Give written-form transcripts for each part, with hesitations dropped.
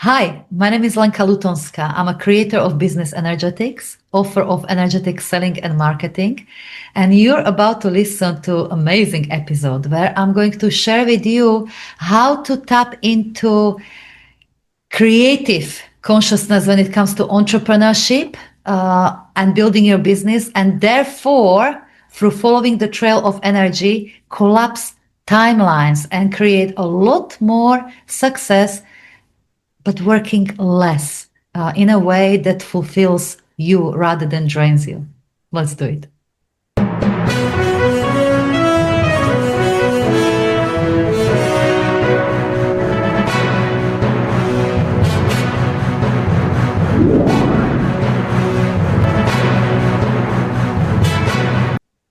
Hi, my name is Lenka Lutonska. I'm a creator of business energetics, author of energetic selling and marketing, and you're about to listen to an amazing episode where I'm going to share with you how to tap into creative consciousness when it comes to entrepreneurship and building your business, and therefore, through following the trail of energy, collapse timelines and create a lot more success but working less in a way that fulfills you rather than drains you. Let's do it.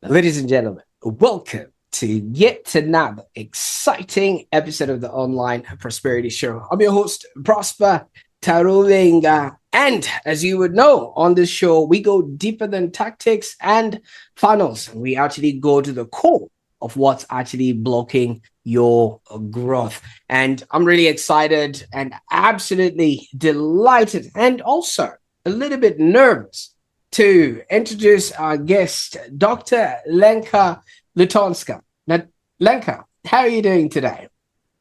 Ladies and gentlemen, welcome to yet another exciting episode of the Online Prosperity Show. I'm your host, Prosper Taruvinga. And as you would know, on this show, we go deeper than tactics and funnels. We actually go to the core of what's actually blocking your growth. And I'm really excited and absolutely delighted and also a little bit nervous to introduce our guest, Dr. Lenka Lutonska. Now, Lenka, how are you doing today?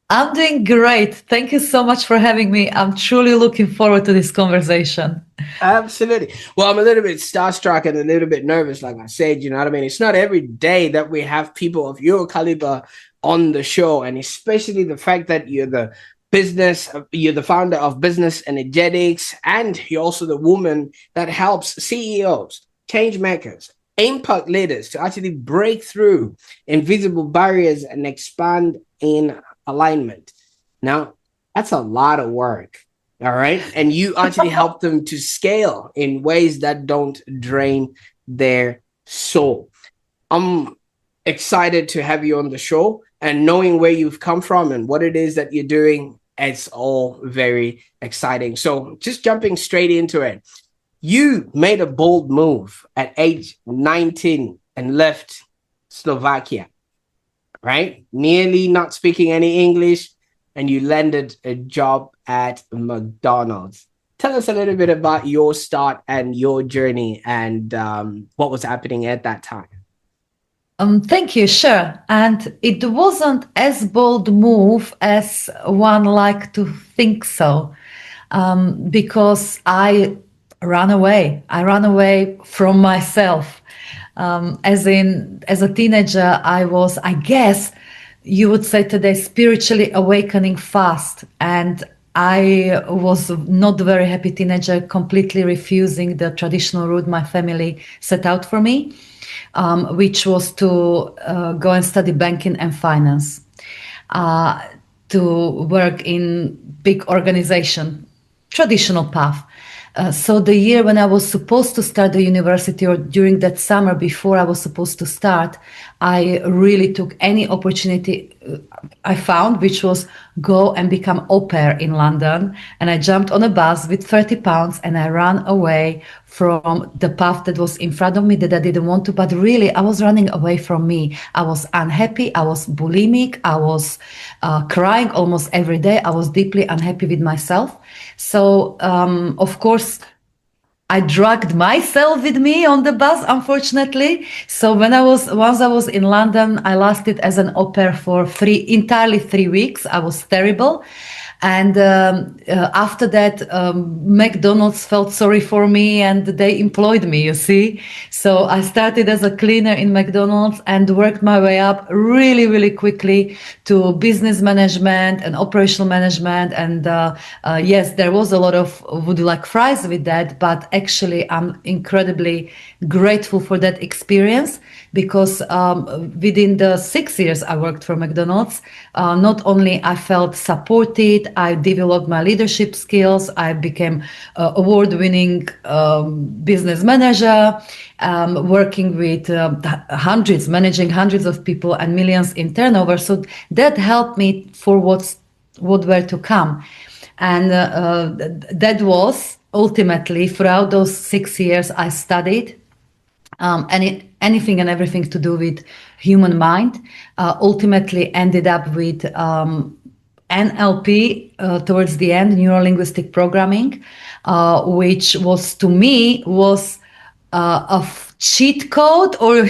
I'm doing great. Thank you so much for having me. I'm truly looking forward to this conversation. Absolutely. Well, I'm a little bit starstruck and a little bit nervous, like I said, you know what I mean? It's not every day that we have people of your caliber on the show, and especially the fact that you're the founder of Business Energetics, and you're also the woman that helps CEOs, change makers, impact leaders to actually break through invisible barriers and expand in alignment. Now, that's a lot of work, all right? And you actually help them to scale in ways that don't drain their soul. I'm excited to have you on the show, and knowing where you've come from and what it is that you're doing, it's all very exciting. So just jumping straight into it, you made a bold move at age 19 and left Slovakia, right? Nearly not speaking any English, and you landed a job at McDonald's. Tell us a little bit about your start and your journey and what was happening at that time. Thank you. Sure. And it wasn't as bold move as one like to think so, because I ran away. I ran away from myself. As a teenager, I was, I guess you would say today, spiritually awakening fast. And I was not a very happy teenager, completely refusing the traditional route my family set out for me, which was to go and study banking and finance, to work in big organization, traditional path. So the year when I was supposed to start the university, or during that summer before I was supposed to start, I really took any opportunity I found, which was go and become au pair in London. And I jumped on a bus with 30 pounds and I ran away from the path that was in front of me that I didn't want to. But really, I was running away from me. I was unhappy. I was bulimic. I was crying almost every day. I was deeply unhappy with myself. So, of course, I dragged myself with me on the bus, unfortunately. So once I was in London, I lasted as an au pair for entirely 3 weeks. I was terrible. And after that, McDonald's felt sorry for me and they employed me, you see. So I started as a cleaner in McDonald's and worked my way up really, really quickly to business management and operational management. And yes, there was a lot of would you like fries with that, but actually I'm incredibly grateful for that experience, because within the 6 years I worked for McDonald's, not only I felt supported, I developed my leadership skills, I became award-winning business manager, working with managing hundreds of people and millions in turnover. So that helped me for what were to come. And that was ultimately, throughout those 6 years, I studied anything and everything to do with human mind. Ultimately ended up with NLP towards the end, neuro linguistic programming, which was to me was cheat code or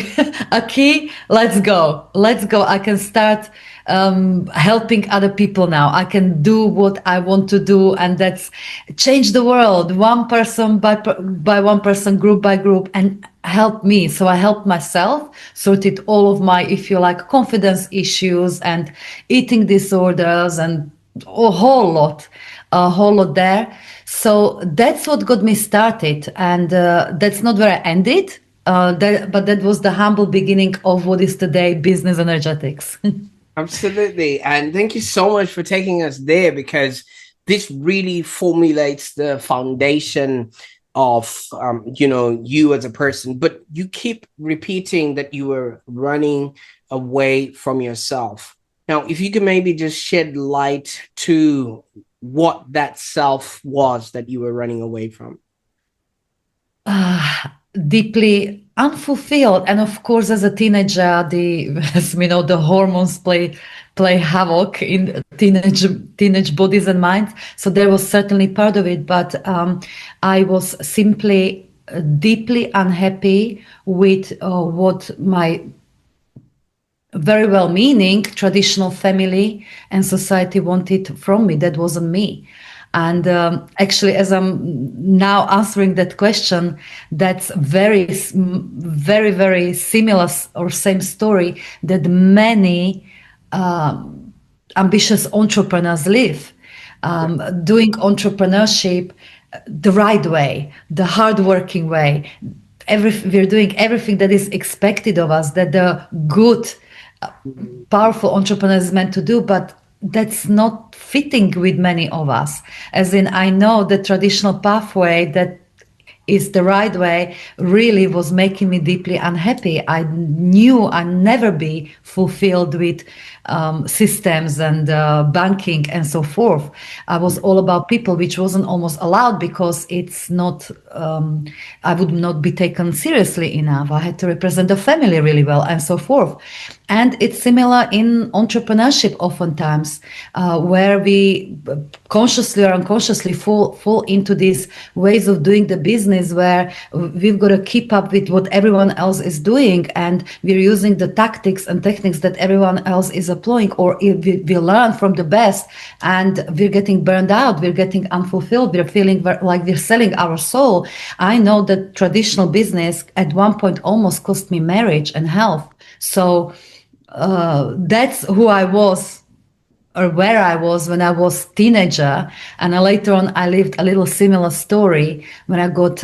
a key. Let's go. I can start helping other people now. I can do what I want to do, and that's change the world one person by one person, group by group, and help me. So I helped myself, sorted all of my, if you like, confidence issues and eating disorders and a whole lot there. So that's what got me started, and that's not where I ended. But that was the humble beginning of what is today business energetics. Absolutely. And thank you so much for taking us there, because this really formulates the foundation of, you as a person. But you keep repeating that you were running away from yourself. Now, if you could maybe just shed light to what that self was that you were running away from. Deeply unfulfilled, and of course, as a teenager, as we know, the hormones play havoc in teenage bodies and minds. So there was certainly part of it, but I was simply deeply unhappy with what my very well meaning traditional family and society wanted from me. That wasn't me. And actually, as I'm now answering that question, that's very, very similar or same story that many ambitious entrepreneurs live. Doing entrepreneurship the right way, the hardworking way. We're doing everything that is expected of us, that the good, powerful entrepreneur is meant to do, but that's not fitting with many of us. As in, I know the traditional pathway that is the right way really was making me deeply unhappy. I knew I'd never be fulfilled with systems and banking and so forth. I was all about people, which wasn't almost allowed because it's not, I would not be taken seriously enough. I had to represent the family really well and so forth. And it's similar in entrepreneurship oftentimes, where we consciously or unconsciously fall into these ways of doing the business where we've got to keep up with what everyone else is doing, and we're using the tactics and techniques that everyone else is applying, or if we learn from the best, and we're getting burned out, we're getting unfulfilled, we're feeling like we're selling our soul. I know that traditional business at one point almost cost me marriage and health. So that's who I was, or where I was when I was teenager. And later on, I lived a little similar story when I got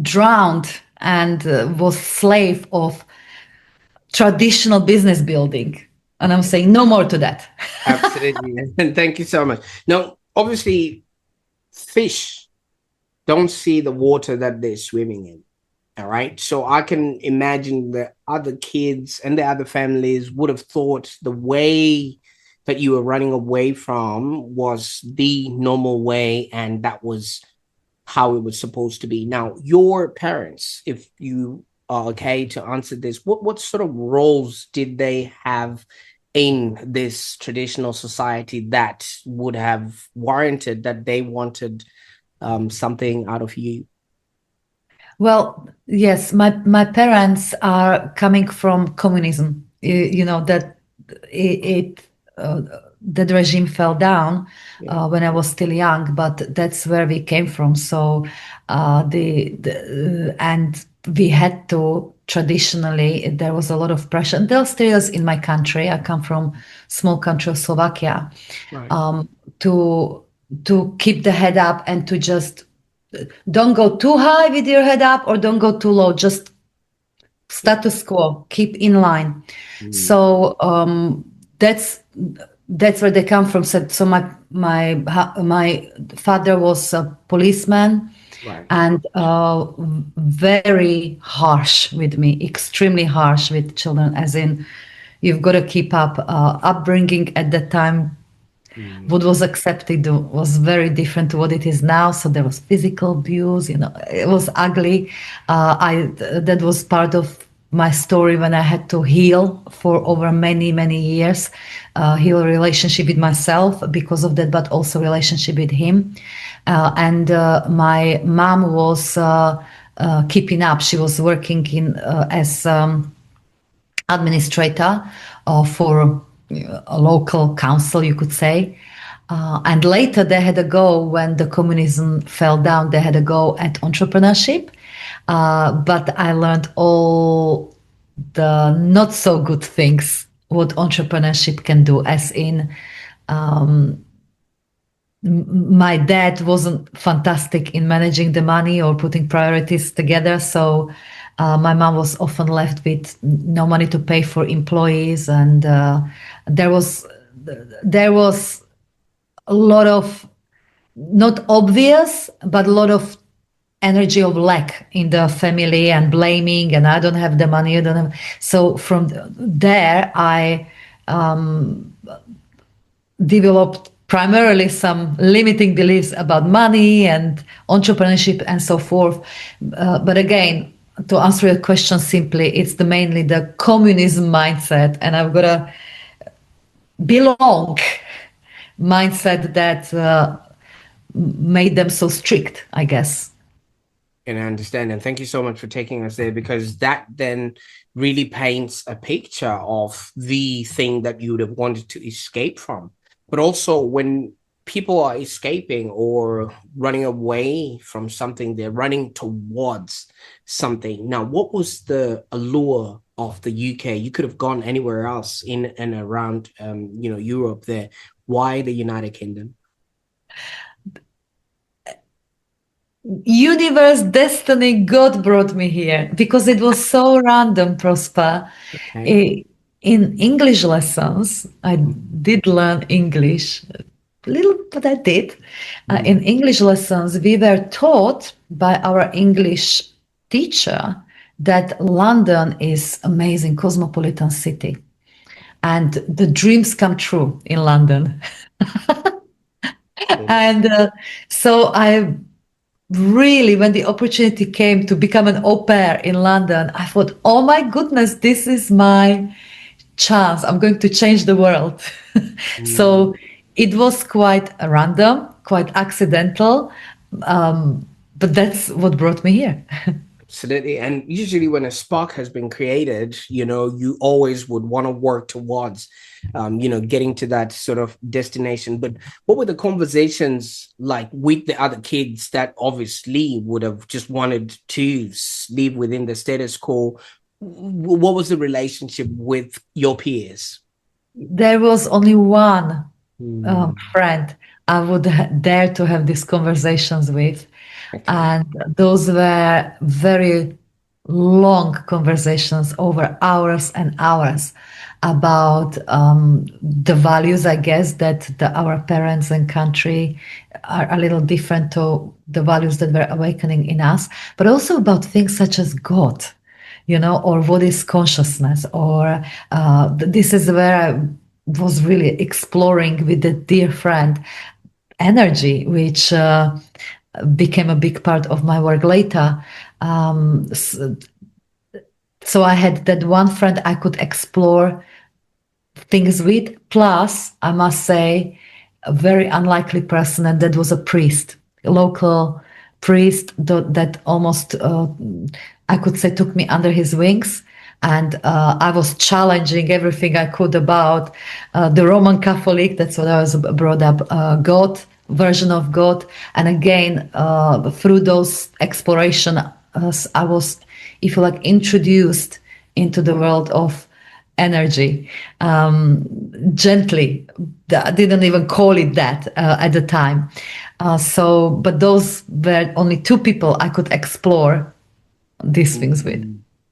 drowned and was slave of traditional business building. And I'm saying no more to that. Absolutely. And thank you so much. Now, obviously, fish don't see the water that they're swimming in. All right. So I can imagine that other kids and the other families would have thought the way that you were running away from was the normal way, and that was how it was supposed to be. Now, your parents, if you are okay to answer this, what sort of roles did they have in this traditional society that would have warranted that they wanted something out of you? Well, yes, my parents are coming from communism. You know that it that regime fell down when I was still young, but that's where we came from. So and we had to traditionally, there was a lot of pressure, and there still is in my country. I come from small country of Slovakia, Right. To keep the head up and to just don't go too high with your head up or don't go too low. Just status quo, keep in line. So that's where they come from. So my father was a policeman, Right. and very harsh with me, extremely harsh with children. As in, you've got to keep up. Upbringing at that time, what was accepted was very different to what it is now. So there was physical abuse. You know, it was ugly. I that was part of my story when I had to heal for over many, many years, heal a relationship with myself because of that, but also relationship with him. And my mom was keeping up. She was working in as administrator for a local council, you could say. And later they had a go when the communism fell down, they had a go at entrepreneurship. But I learned all the not so good things what entrepreneurship can do, as in my dad wasn't fantastic in managing the money or putting priorities together. So my mom was often left with no money to pay for employees, and there was there was a lot of not obvious, but a lot of energy of lack in the family and blaming, and I don't have the money, I don't have. So from there, I developed primarily some limiting beliefs about money and entrepreneurship and so forth. But again, to answer your question simply, it's mainly the communism mindset, and I've got a belong mindset that made them so strict, I guess. And I understand. And thank you so much for taking us there, because that then really paints a picture of the thing that you would have wanted to escape from. But also, when people are escaping or running away from something, they're running towards something. Now, what was the allure of the UK? You could have gone anywhere else in and around, Europe there. Why the United Kingdom? Universe, destiny, God brought me here because it was so random, Prosper. Okay. In English lessons, I did learn English, a little, but I did. In English lessons, we were taught by our English teacher that London is amazing cosmopolitan city, and the dreams come true in London. And so I really, when the opportunity came to become an au pair in London, I thought, oh my goodness, this is my chance. I'm going to change the world. So it was quite random, quite accidental, but that's what brought me here. Absolutely. And usually when a spark has been created, you always would want to work towards, getting to that sort of destination. But what were the conversations like with the other kids that obviously would have just wanted to live within the status quo? What was the relationship with your peers? There was only one Mm, friend I would dare to have these conversations with. okay. And those were very long conversations over hours and hours about the values, I guess, that our parents and country are a little different to the values that were awakening in us, but also about things such as God, or what is consciousness, or this is where I was really exploring with a dear friend energy, which became a big part of my work later. So I had that one friend I could explore things with. Plus, I must say, a very unlikely person, and that was a priest, a local priest that almost, I could say, took me under his wings. And I was challenging everything I could about the Roman Catholic, that's what I was brought up, God, version of God. And again, through those exploration, I was, if you like, introduced into the world of energy, gently. I didn't even call it that at the time. But those were only two people I could explore these things with.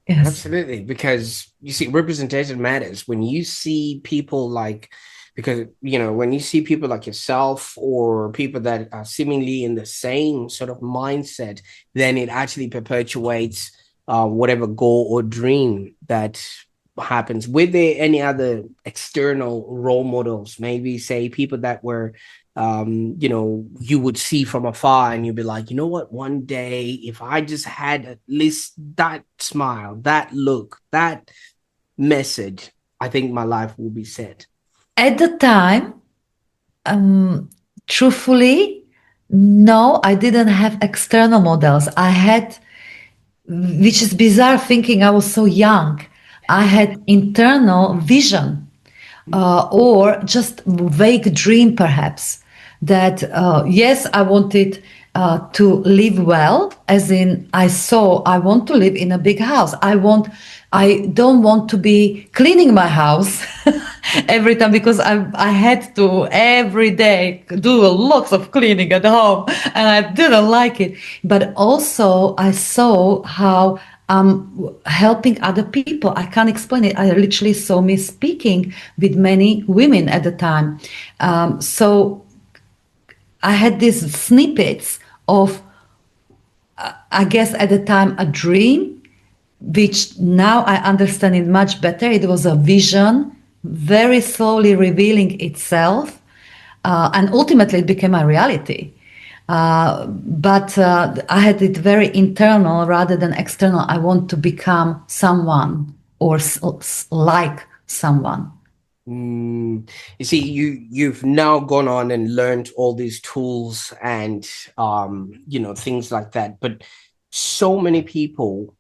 Yes. Absolutely, because you see, representation matters. When you see people like, because when you see people like yourself or people that are seemingly in the same sort of mindset, then it actually perpetuates whatever goal or dream that happens. Were there any other external role models? Maybe say people that were you would see from afar, and you'd be like, you know what, one day if I just had at least that smile, that look, that message, I think my life will be set? At the time, truthfully, no, I didn't have external models. I had, which is bizarre thinking I was so young, I had internal vision, or just vague dream perhaps, that yes, I wanted to live well, as in I want to live in a big house. I don't want to be cleaning my house every time, because I had to every day do lots of cleaning at home, and I didn't like it. But also I saw how helping other people. I can't explain it. I literally saw me speaking with many women at the time. So I had these snippets of, I guess at the time, a dream, which now I understand it much better. It was a vision, very slowly revealing itself, and ultimately it became a reality. But I had it very internal rather than external. I want to become someone, or like someone. You see, you've now gone on and learned all these tools and things like that. But so many people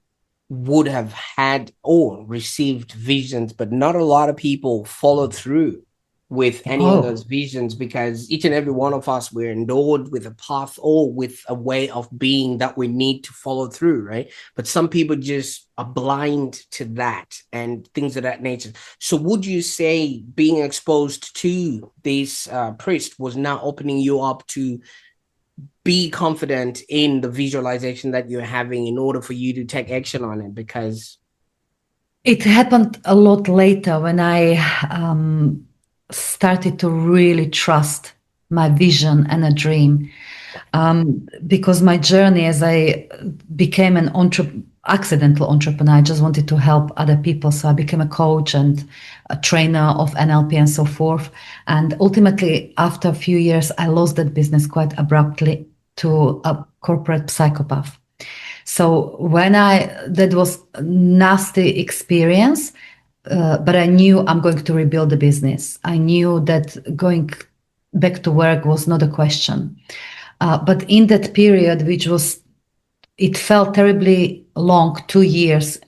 would have had or received visions, but not a lot of people followed through with any of those Oh, visions, because each and every one of us, we're endowed with a path or with a way of being that we need to follow through, right? But some people just are blind to that and things of that nature. So would you say being exposed to this priest was now opening you up to be confident in the visualization that you're having in order for you to take action on it? Because it happened a lot later, when I started to really trust my vision and a dream. Because my journey, as I became an accidental entrepreneur, I just wanted to help other people. So I became a coach and a trainer of NLP and so forth. And ultimately, after a few years, I lost that business quite abruptly to a corporate psychopath. So that was a nasty experience, but I knew I'm going to rebuild the business. I knew that going back to work was not a question. But in that period, it felt terribly long, 2 years.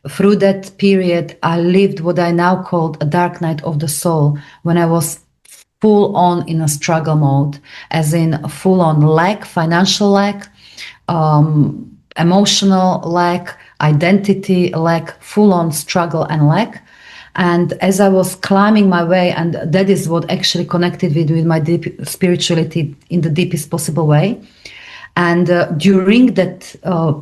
Through that period, I lived what I now called a dark night of the soul, when I was full on in a struggle mode, as in full on lack, financial lack, emotional lack, identity lack, full on struggle and lack. And as I was climbing my way, and that is what actually connected with my deep spirituality in the deepest possible way. And during that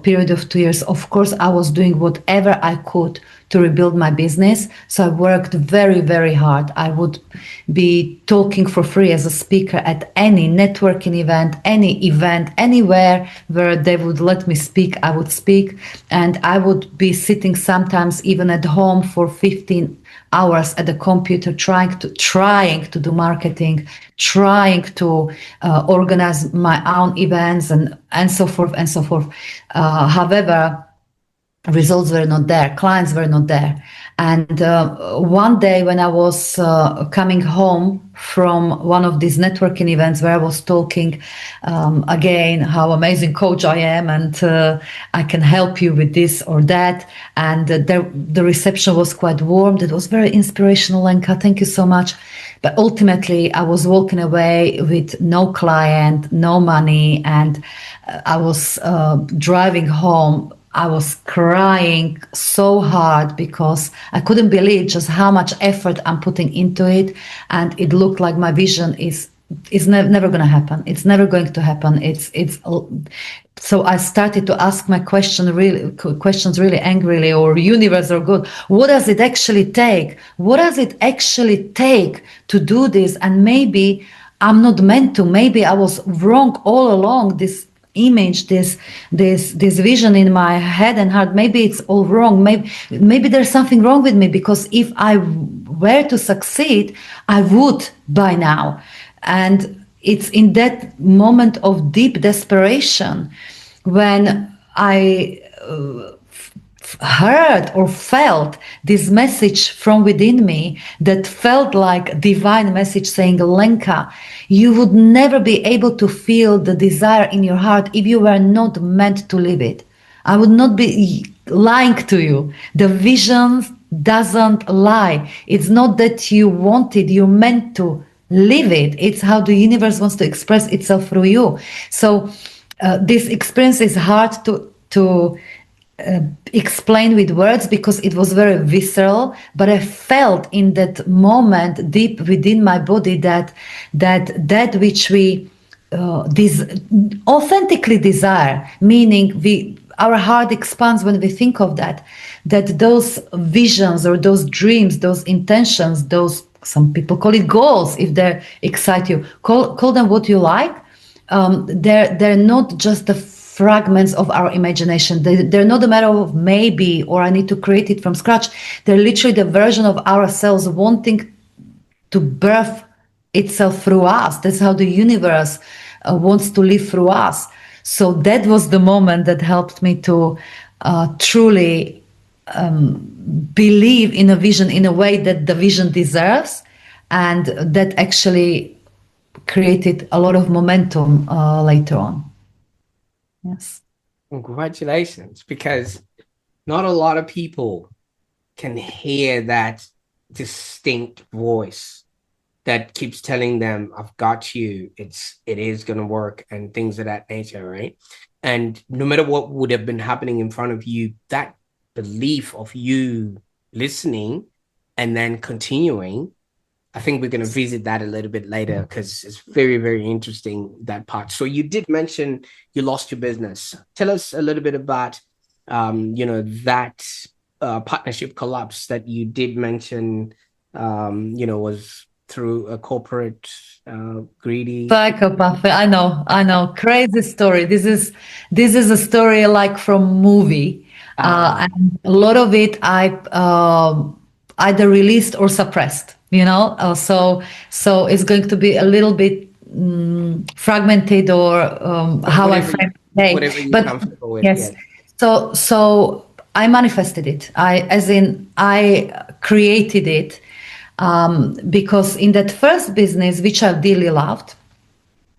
period of 2 years, of course, I was doing whatever I could to rebuild my business. So I worked very, very hard. I would be talking for free as a speaker at any networking event, anywhere where they would let me speak, I would speak. And I would be sitting sometimes even at home for 15 hours at the computer, trying to do marketing, trying to organize my own events, and so forth and so forth. However, results were not there, clients were not there. And one day when I was coming home from one of these networking events, where I was talking again how amazing coach I am, and I can help you with this or that, and the reception was quite warm. It was very inspirational, Lenka, thank you so much. But ultimately I was walking away with no client, no money, and I was driving home. I was crying so hard, because I couldn't believe just how much effort I'm putting into it, and it looked like my vision is never going to happen. It's never going to happen. It's so I started to ask my questions really angrily, or universe or God, what does it actually take? What does it actually take to do this? And maybe I'm not meant to. Maybe I was wrong all along. This image, this vision in my head and heart, maybe it's all wrong. Maybe there's something wrong with me, because if I were to succeed, I would by now. And it's in that moment of deep desperation when I heard or felt this message from within me that felt like divine message saying, Lenka, you would never be able to feel the desire in your heart if you were not meant to live it. I would not be lying to you. The vision doesn't lie. It's not that you want it, you're meant to live it. It's how the universe wants to express itself through you. So this experience is hard to explain with words because it was very visceral, but I felt in that moment deep within my body that which we authentically desire, meaning our heart expands when we think of that those visions or those dreams, those intentions, those, some people call it goals if they excite you, call them what you like. They're not just the fragments of our imagination. They're not a matter of maybe or I need to create it from scratch. They're literally the version of ourselves wanting to birth itself through us. That's how the universe wants to live through us. So that was the moment that helped me to truly believe in a vision in a way that the vision deserves, and that actually created a lot of momentum later on. Yes. Congratulations, because not a lot of people can hear that distinct voice that keeps telling them, I've got you, it is going to work, and things of that nature, right? And no matter what would have been happening in front of you, that belief of you listening and then continuing, I think we're going to visit that a little bit later because it's very, very interesting, that part. So you did mention you lost your business. Tell us a little bit about, that partnership collapse that you did mention, was through a corporate greedy Psychopath. I know. Crazy story. This is a story like from movie, and a lot of it I either released or suppressed. So it's going to be a little bit fragmented or how I frame it. Whatever you're But comfortable with. yes. So I manifested it. I created it. Because in that first business, which I dearly loved,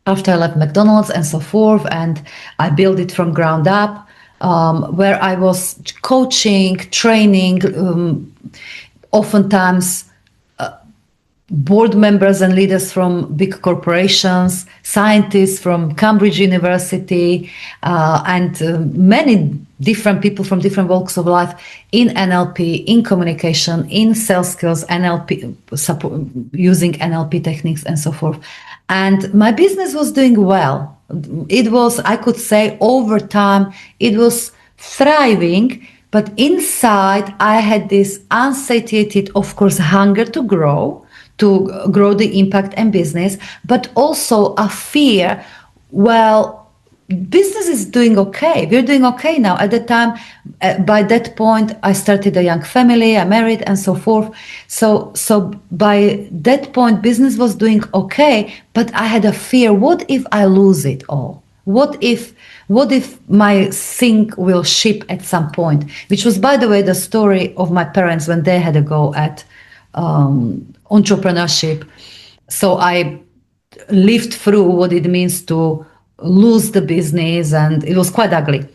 after I left McDonald's and so forth, and I built it from ground up, where I was coaching, training, oftentimes board members and leaders from big corporations, scientists from Cambridge University, and many different people from different walks of life in NLP, in communication, in sales skills, NLP, using NLP techniques and so forth. And my business was doing well. It was, I could say, over time, it was thriving. But inside, I had this unsatiated, of course, hunger to grow the impact and business, but also a fear, well, business is doing okay. We're doing okay now. At the time, by that point, I started a young family, I married and so forth. So by that point, business was doing okay, but I had a fear. What if I lose it all? What if my sink will ship at some point? Which was, by the way, the story of my parents when they had a go at entrepreneurship. So I lived through what it means to lose the business, and it was quite ugly.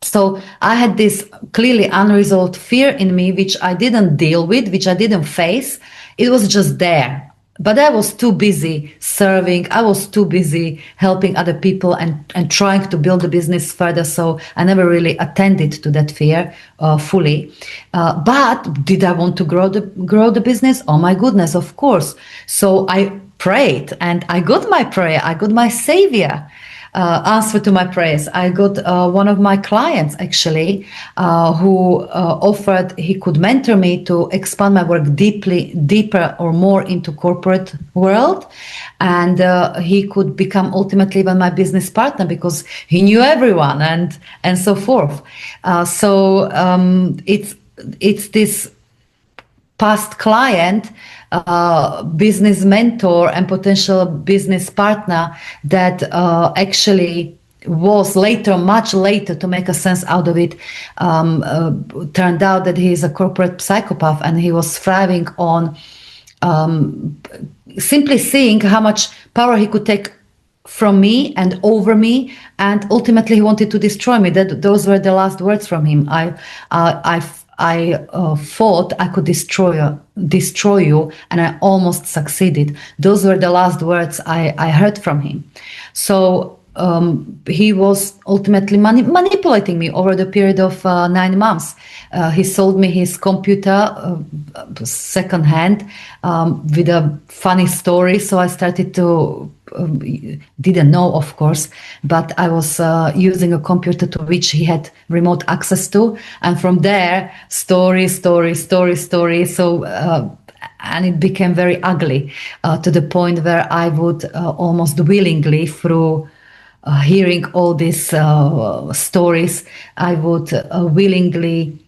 So I had this clearly unresolved fear in me, which I didn't deal with, which I didn't face. It was just there. But I was too busy serving. I was too busy helping other people and trying to build the business further. So I never really attended to that fear fully. But did I want to grow the business? Oh my goodness, of course. So I prayed, and I got my prayer. I got my savior answer to my prayers. I got one of my clients actually who offered he could mentor me to expand my work deeper or more into corporate world, and he could become ultimately even my business partner because he knew everyone and so forth. So it's this past client business mentor and potential business partner that actually was later, much later, to make a sense out of it, turned out that he is a corporate psychopath, and he was thriving on simply seeing how much power he could take from me and over me, and ultimately he wanted to destroy me. That those were the last words from him. I thought I could destroy you, and I almost succeeded. Those were the last words I heard from him. So he was ultimately manipulating me over the period of 9 months. He sold me his computer secondhand with a funny story. So I started to, didn't know, of course, but I was using a computer to which he had remote access to. And from there, story. So, and it became very ugly to the point where I would almost willingly, through hearing all these stories, I would willingly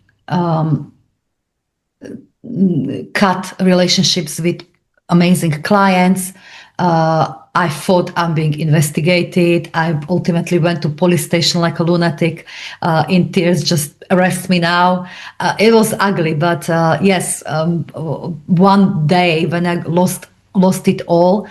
cut relationships with amazing clients. I thought I'm being investigated. I ultimately went to police station like a lunatic, in tears, just arrest me now. It was ugly, but yes, one day when I lost it all,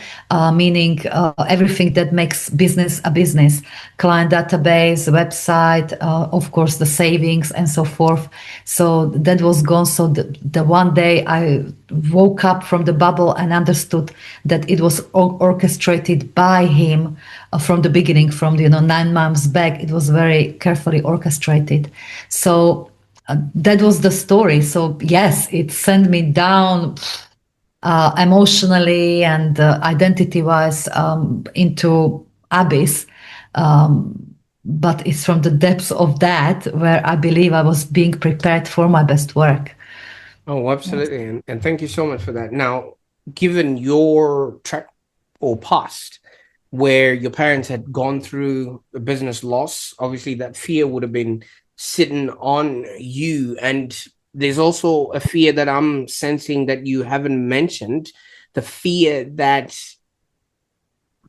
meaning everything that makes business a business, client database, website, of course the savings and so forth. So that was gone. So the one day I woke up from the bubble and understood that it was orchestrated by him from the beginning, from 9 months back. It was very carefully orchestrated. So that was the story. So yes, it sent me down emotionally and identity-wise into abyss. But it's from the depths of that where I believe I was being prepared for my best work. Oh, absolutely. And thank you so much for that. Now, given your track or past where your parents had gone through a business loss, obviously that fear would have been sitting on you. And there's also a fear that I'm sensing that you haven't mentioned, the fear that,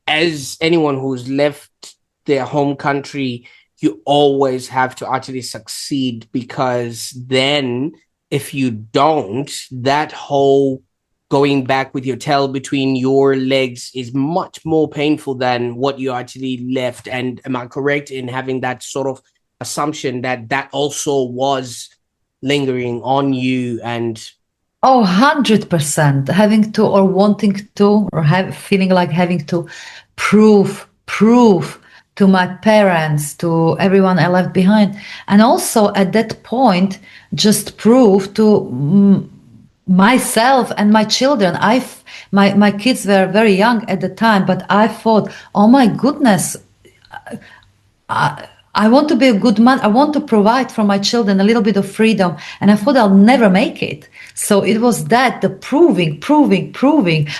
as anyone who's left their home country, you always have to actually succeed, because then if you don't, that whole going back with your tail between your legs is much more painful than what you actually left. And am I correct in having that sort of assumption that that also was lingering on you? And 100%, having to, or wanting to, or feeling like having to prove to my parents, to everyone I left behind, and also at that point just prove to myself and my children. My kids were very young at the time, but I thought, oh my goodness, I want to be a good man. I want to provide for my children a little bit of freedom. And I thought I'll never make it. So it was that, the proving.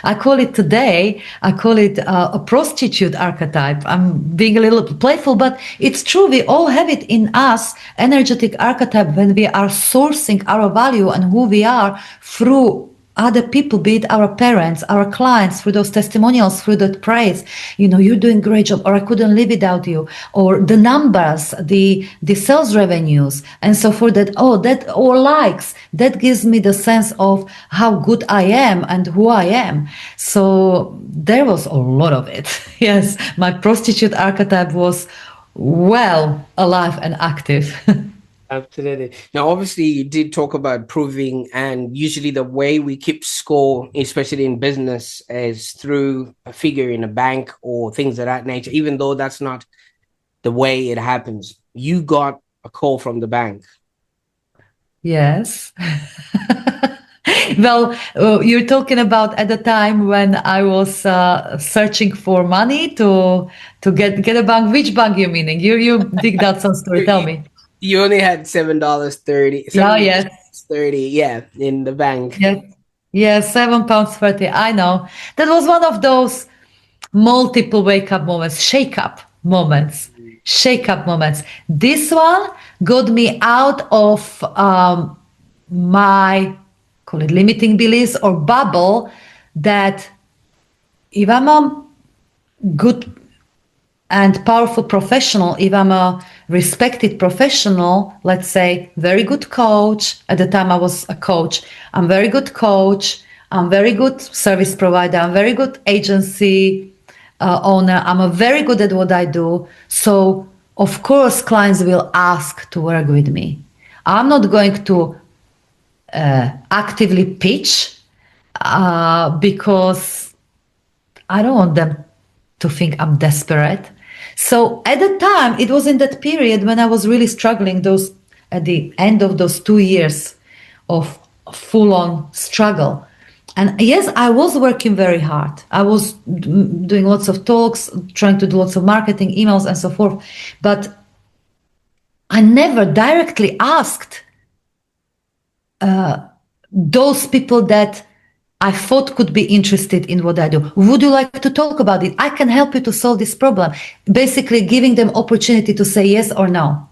I call it today, a prostitute archetype. I'm being a little playful, but it's true. We all have it in us, energetic archetype, when we are sourcing our value and who we are through other people, be it our parents, our clients, through those testimonials, through that praise. You're doing a great job, or I couldn't live without you, or the numbers, the sales revenues, and so forth. Or likes, that gives me the sense of how good I am and who I am. So there was a lot of it. Yes, my prostitute archetype was well alive and active. absolutely. Now, obviously, you did talk about proving, and usually the way we keep score, especially in business, is through a figure in a bank or things of that nature, even though that's not the way it happens. You got a call from the bank. Yes. Well, you're talking about at the time when I was searching for money to get a bank. Which bank you meaning? You dig out some story. Tell me. You only had $7.30, Yeah. Yes. $7.30, yeah, in the bank. Yes. Yes. £7.30. I know. That was one of those multiple wake up moments, shake up moments. This one got me out of my call it limiting beliefs or bubble, that if I'm a good and powerful professional, if I'm a respected professional, let's say very good coach, at the time I was a coach, I'm very good coach, I'm very good service provider, I'm very good agency owner, I'm a very good at what I do. So of course clients will ask to work with me. I'm not going to actively pitch because I don't want them to think I'm desperate. So at the time, it was in that period when I was really struggling, those at the end of those 2 years of full-on struggle. And yes, I was working very hard. I was doing lots of talks, trying to do lots of marketing, emails, and so forth. But I never directly asked those people that I thought could be interested in what I do. Would you like to talk about it? I can help you to solve this problem. Basically giving them opportunity to say yes or no.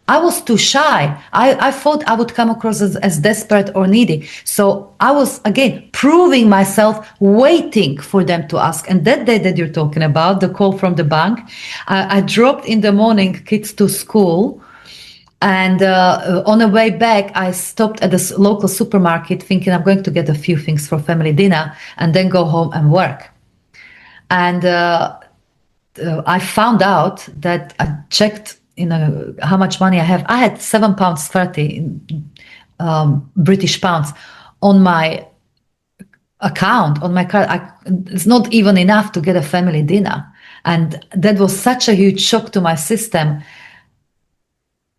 I was too shy. I thought I would come across as desperate or needy. So I was, again, proving myself, waiting for them to ask. And that day that you're talking about, the call from the bank, I dropped in the morning kids to school. And on the way back, I stopped at the local supermarket thinking I'm going to get a few things for family dinner and then go home and work. And I found out that I checked how much money I have. I had £7.30 British pounds on my account, on my card. It's not even enough to get a family dinner. And that was such a huge shock to my system.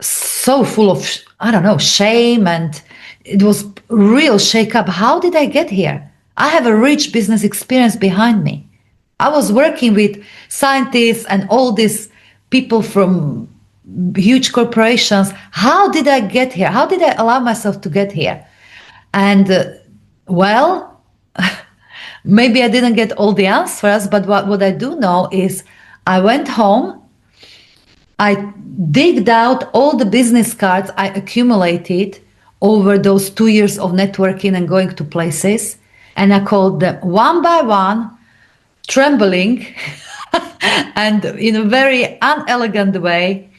So full of, I don't know, shame, and it was real shake up. How did I get here? I have a rich business experience behind me. I was working with scientists and all these people from huge corporations. How did I get here? How did I allow myself to get here? And well, maybe I didn't get all the answers, but what I do know is I went home, I digged out all the business cards I accumulated over those 2 years of networking and going to places, and I called them one by one, trembling and in a very unelegant way,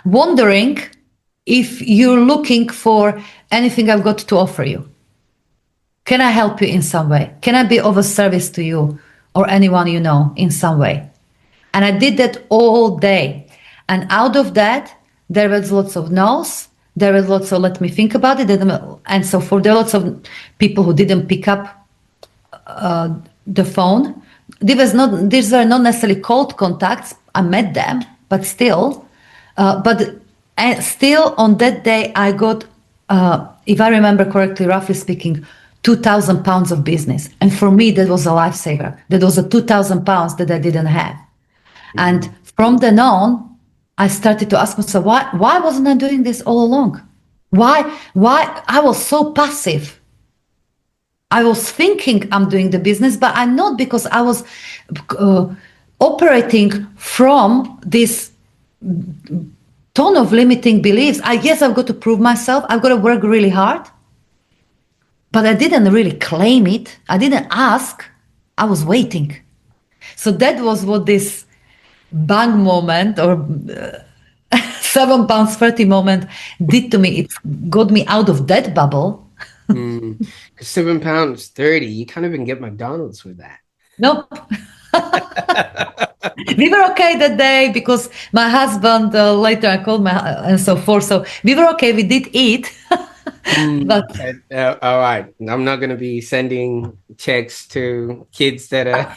wondering if you're looking for anything I've got to offer you. Can I help you in some way? Can I be of a service to you or anyone you know in some way? And I did that all day. And out of that, there was lots of no's. There was lots of let me think about it. And so forth. There are lots of people who didn't pick up the phone. These were not necessarily cold contacts. I met them, but still. Still on that day, I got, if I remember correctly, roughly speaking, £2,000 of business. And for me, that was a lifesaver. That was a £2,000 that I didn't have. And from then on, I started to ask myself, why wasn't I doing this all along? Why I was so passive? I was thinking I'm doing the business, but I'm not, because I was operating from this ton of limiting beliefs. I guess I've got to prove myself. I've got to work really hard. But I didn't really claim it. I didn't ask. I was waiting. So that was what this bang moment or £7.30 moment did to me. It got me out of that bubble. £7.30, you can't even get McDonald's with that. Nope. We were okay that day because my husband, later I called and so forth. So we were okay. We did eat. But all right. I'm not going to be sending checks to kids that are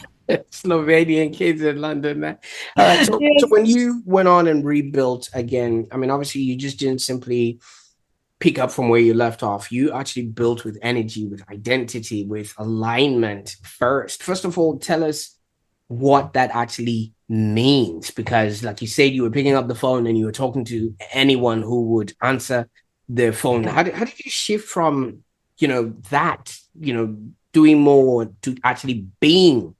Slovenian kids in London. All right. So when you went on and rebuilt again, I mean, obviously you just didn't simply pick up from where you left off. You actually built with energy, with identity, with alignment first. First of all, tell us what that actually means, because like you said, you were picking up the phone and you were talking to anyone who would answer their phone. How did you shift from, that, doing more to actually being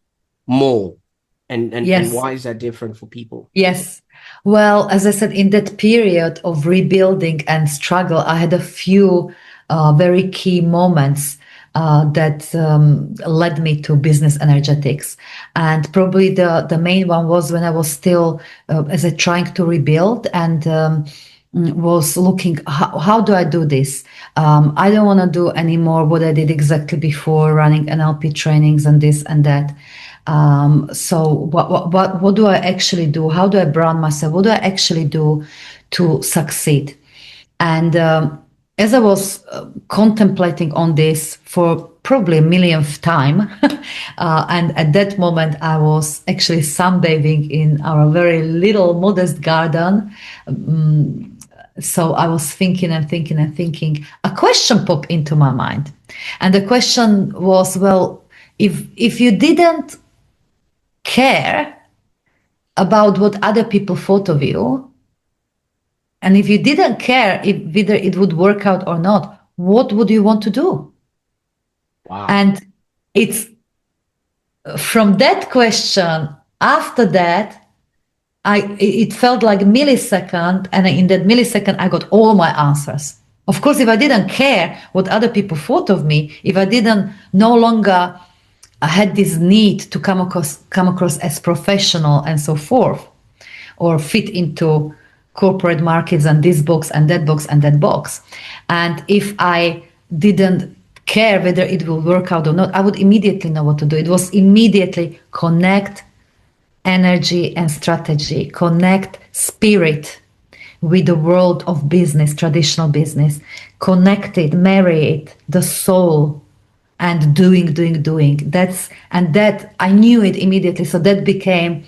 more? And why is that different for people? Yes. Well, as I said, in that period of rebuilding and struggle, I had a few very key moments that led me to business energetics. And probably the main one was when I was still as a trying to rebuild and was looking, how do I do this? I don't want to do anymore what I did exactly before, running NLP trainings and this and that. So what do I actually do? How do I brand myself? What do I actually do to succeed? And as I was contemplating on this for probably a millionth time, and at that moment I was actually sunbathing in our very little modest garden. So I was thinking and thinking and thinking. A question popped into my mind, and the question was, well, if you didn't care about what other people thought of you, and if you didn't care if whether it would work out or not, what would you want to do? Wow. And it's from that question, after that, it felt like a millisecond, and in that millisecond, I got all my answers. Of course, if I didn't care what other people thought of me, if I didn't no longer had this need to come across as professional and so forth, or fit into corporate markets and this box and that box and that box, and if I didn't care whether it will work out or not, I would immediately know what to do. It was immediately connect energy and strategy, connect spirit with the world of business, traditional business, connect it, marry it, the soul, and doing. That I knew it immediately. So that became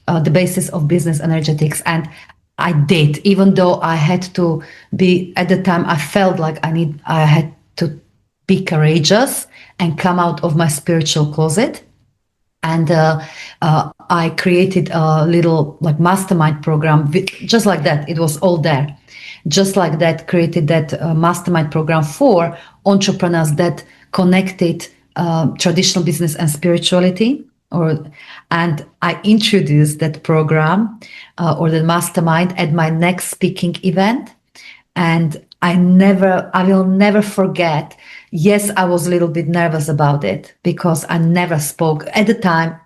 the basis of business energetics. And I did, even though I had to be, at the time, I felt like I had to be courageous and come out of my spiritual closet. And I created a little like mastermind program, just like that. It was all there. Just like that, created that mastermind program for entrepreneurs that connected traditional business and spirituality. And I introduced that program or the mastermind at my next speaking event. And I will never forget. Yes, I was a little bit nervous about it because I never spoke at the time.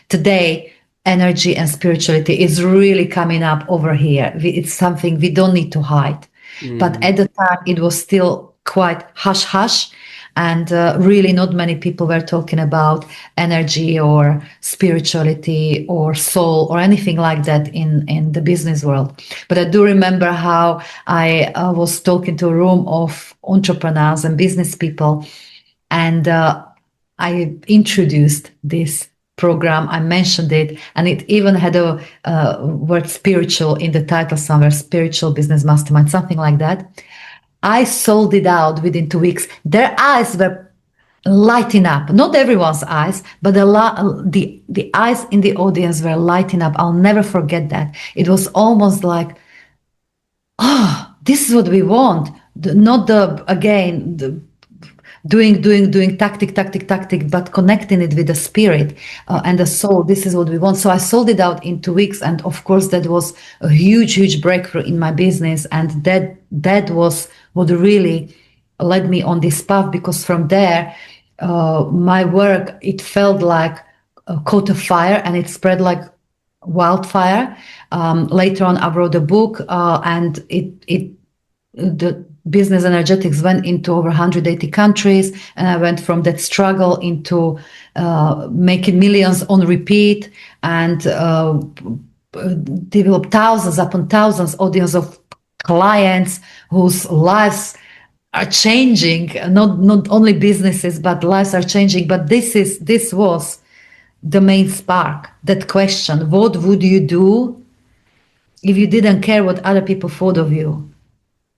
Today, energy and spirituality is really coming up over here. It's something we don't need to hide. But at the time, it was still quite hush hush. And really not many people were talking about energy or spirituality or soul or anything like that in the business world. But I do remember how I was talking to a room of entrepreneurs and business people, and I introduced this program. I mentioned it, and it even had a word spiritual in the title somewhere, spiritual business mastermind, something like that. I sold it out within 2 weeks. Their eyes were lighting up. Not everyone's eyes, but the eyes in the audience were lighting up. I'll never forget that. It was almost like, oh, this is what we want. Not the doing tactic, but connecting it with the spirit and the soul. This is what we want. So I sold it out in 2 weeks, and of course that was a huge breakthrough in my business, and that was what really led me on this path, because from there my work, it felt like a coat of fire, and it spread like wildfire. Later on, I wrote a book, and the business energetics went into over 180 countries, and I went from that struggle into making millions on repeat, and developed thousands upon thousands audience of clients whose lives are changing. Not only businesses, but lives are changing. But this was the main spark. That question: what would you do if you didn't care what other people thought of you?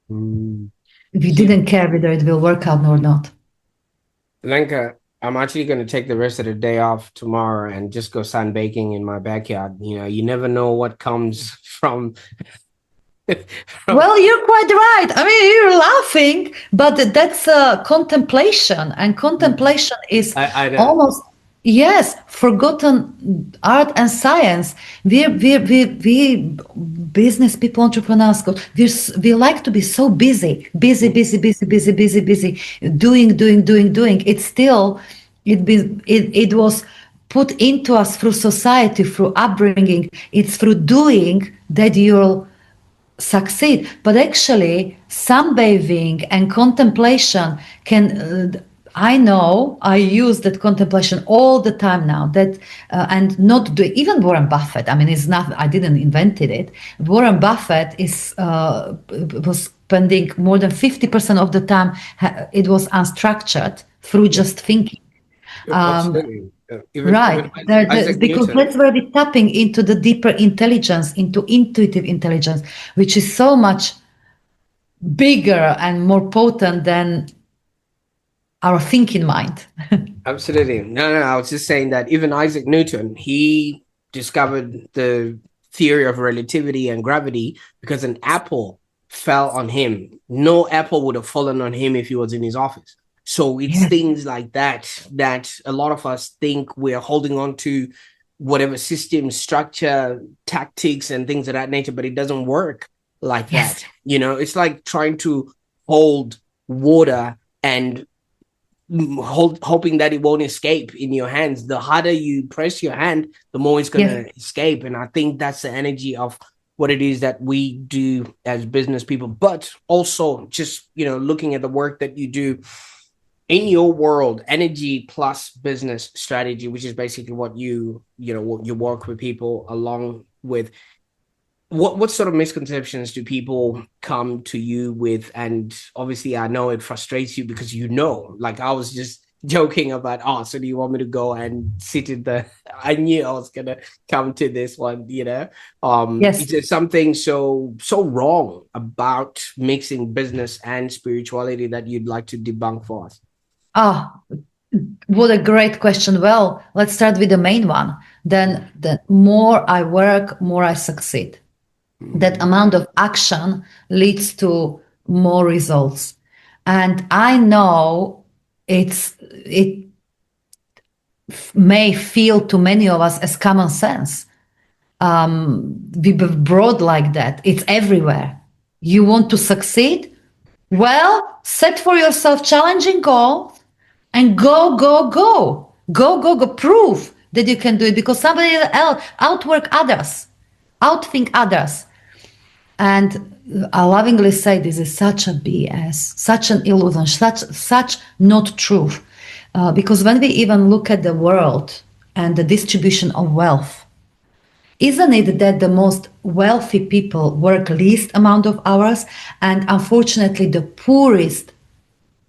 If you didn't care whether it will work out or not. Lenka, I'm actually going to take the rest of the day off tomorrow and just go sunbaking in my backyard. You never know what comes from. Well, you're quite right. I mean, you're laughing, but that's contemplation, and contemplation is I know. almost Yes, forgotten art and science. We business people, entrepreneurs, we like to be so busy, busy, Mm. busy, busy, busy, busy, busy, doing, doing, doing, doing. It's still, it was put into us through society, through upbringing. It's through doing that you'll succeed. But actually, sunbathing and contemplation can. I know I use that contemplation all the time now. That and not do even Warren Buffett. I mean, it's not. I didn't invented it. Warren Buffett is was spending more than 50% of the time. It was unstructured through Yeah, just thinking. yeah, Um, absolutely. Even Right, Isaac because Newton. that's where we're tapping into the deeper intelligence, into intuitive intelligence, which is so much bigger and more potent than our thinking mind. Absolutely. No, no, I was just saying that even Isaac Newton, he discovered the theory of relativity and gravity because an apple fell on him. No apple would have fallen on him if he was in his office. So it's Yes, things like that that a lot of us think we're holding on to whatever system, structure, tactics, and things of that nature, but it doesn't work like yes, that. It's like trying to hold water and hoping that it won't escape in your hands. The harder you press your hand, the more it's going yes. to escape. And I think that's the energy of what it is that we do as business people, but also just, looking at the work that you do in your world, energy plus business strategy, which is basically what what you work with people along with. What sort of misconceptions do people come to you with? And obviously I know it frustrates you because like I was just joking about, oh, so do you want me to go and sit in the I knew I was gonna come to this one. Yes. Is there something so wrong about mixing business and spirituality that you'd like to debunk for us? Ah, what a great question. Well, let's start with the main one. Then the more I work, more I succeed. That Mm. amount of action leads to more results. And I know it may feel to many of us as common sense. We were brought like that. It's everywhere. You want to succeed? Well, set for yourself challenging goals and go, go, go. Go, go, go. Prove that you can do it because somebody else outwork others, outthink others. And I lovingly say this is such a BS, such an illusion, such not truth. Because when we even look at the world and the distribution of wealth, isn't it that the most wealthy people work least amount of hours, and unfortunately the poorest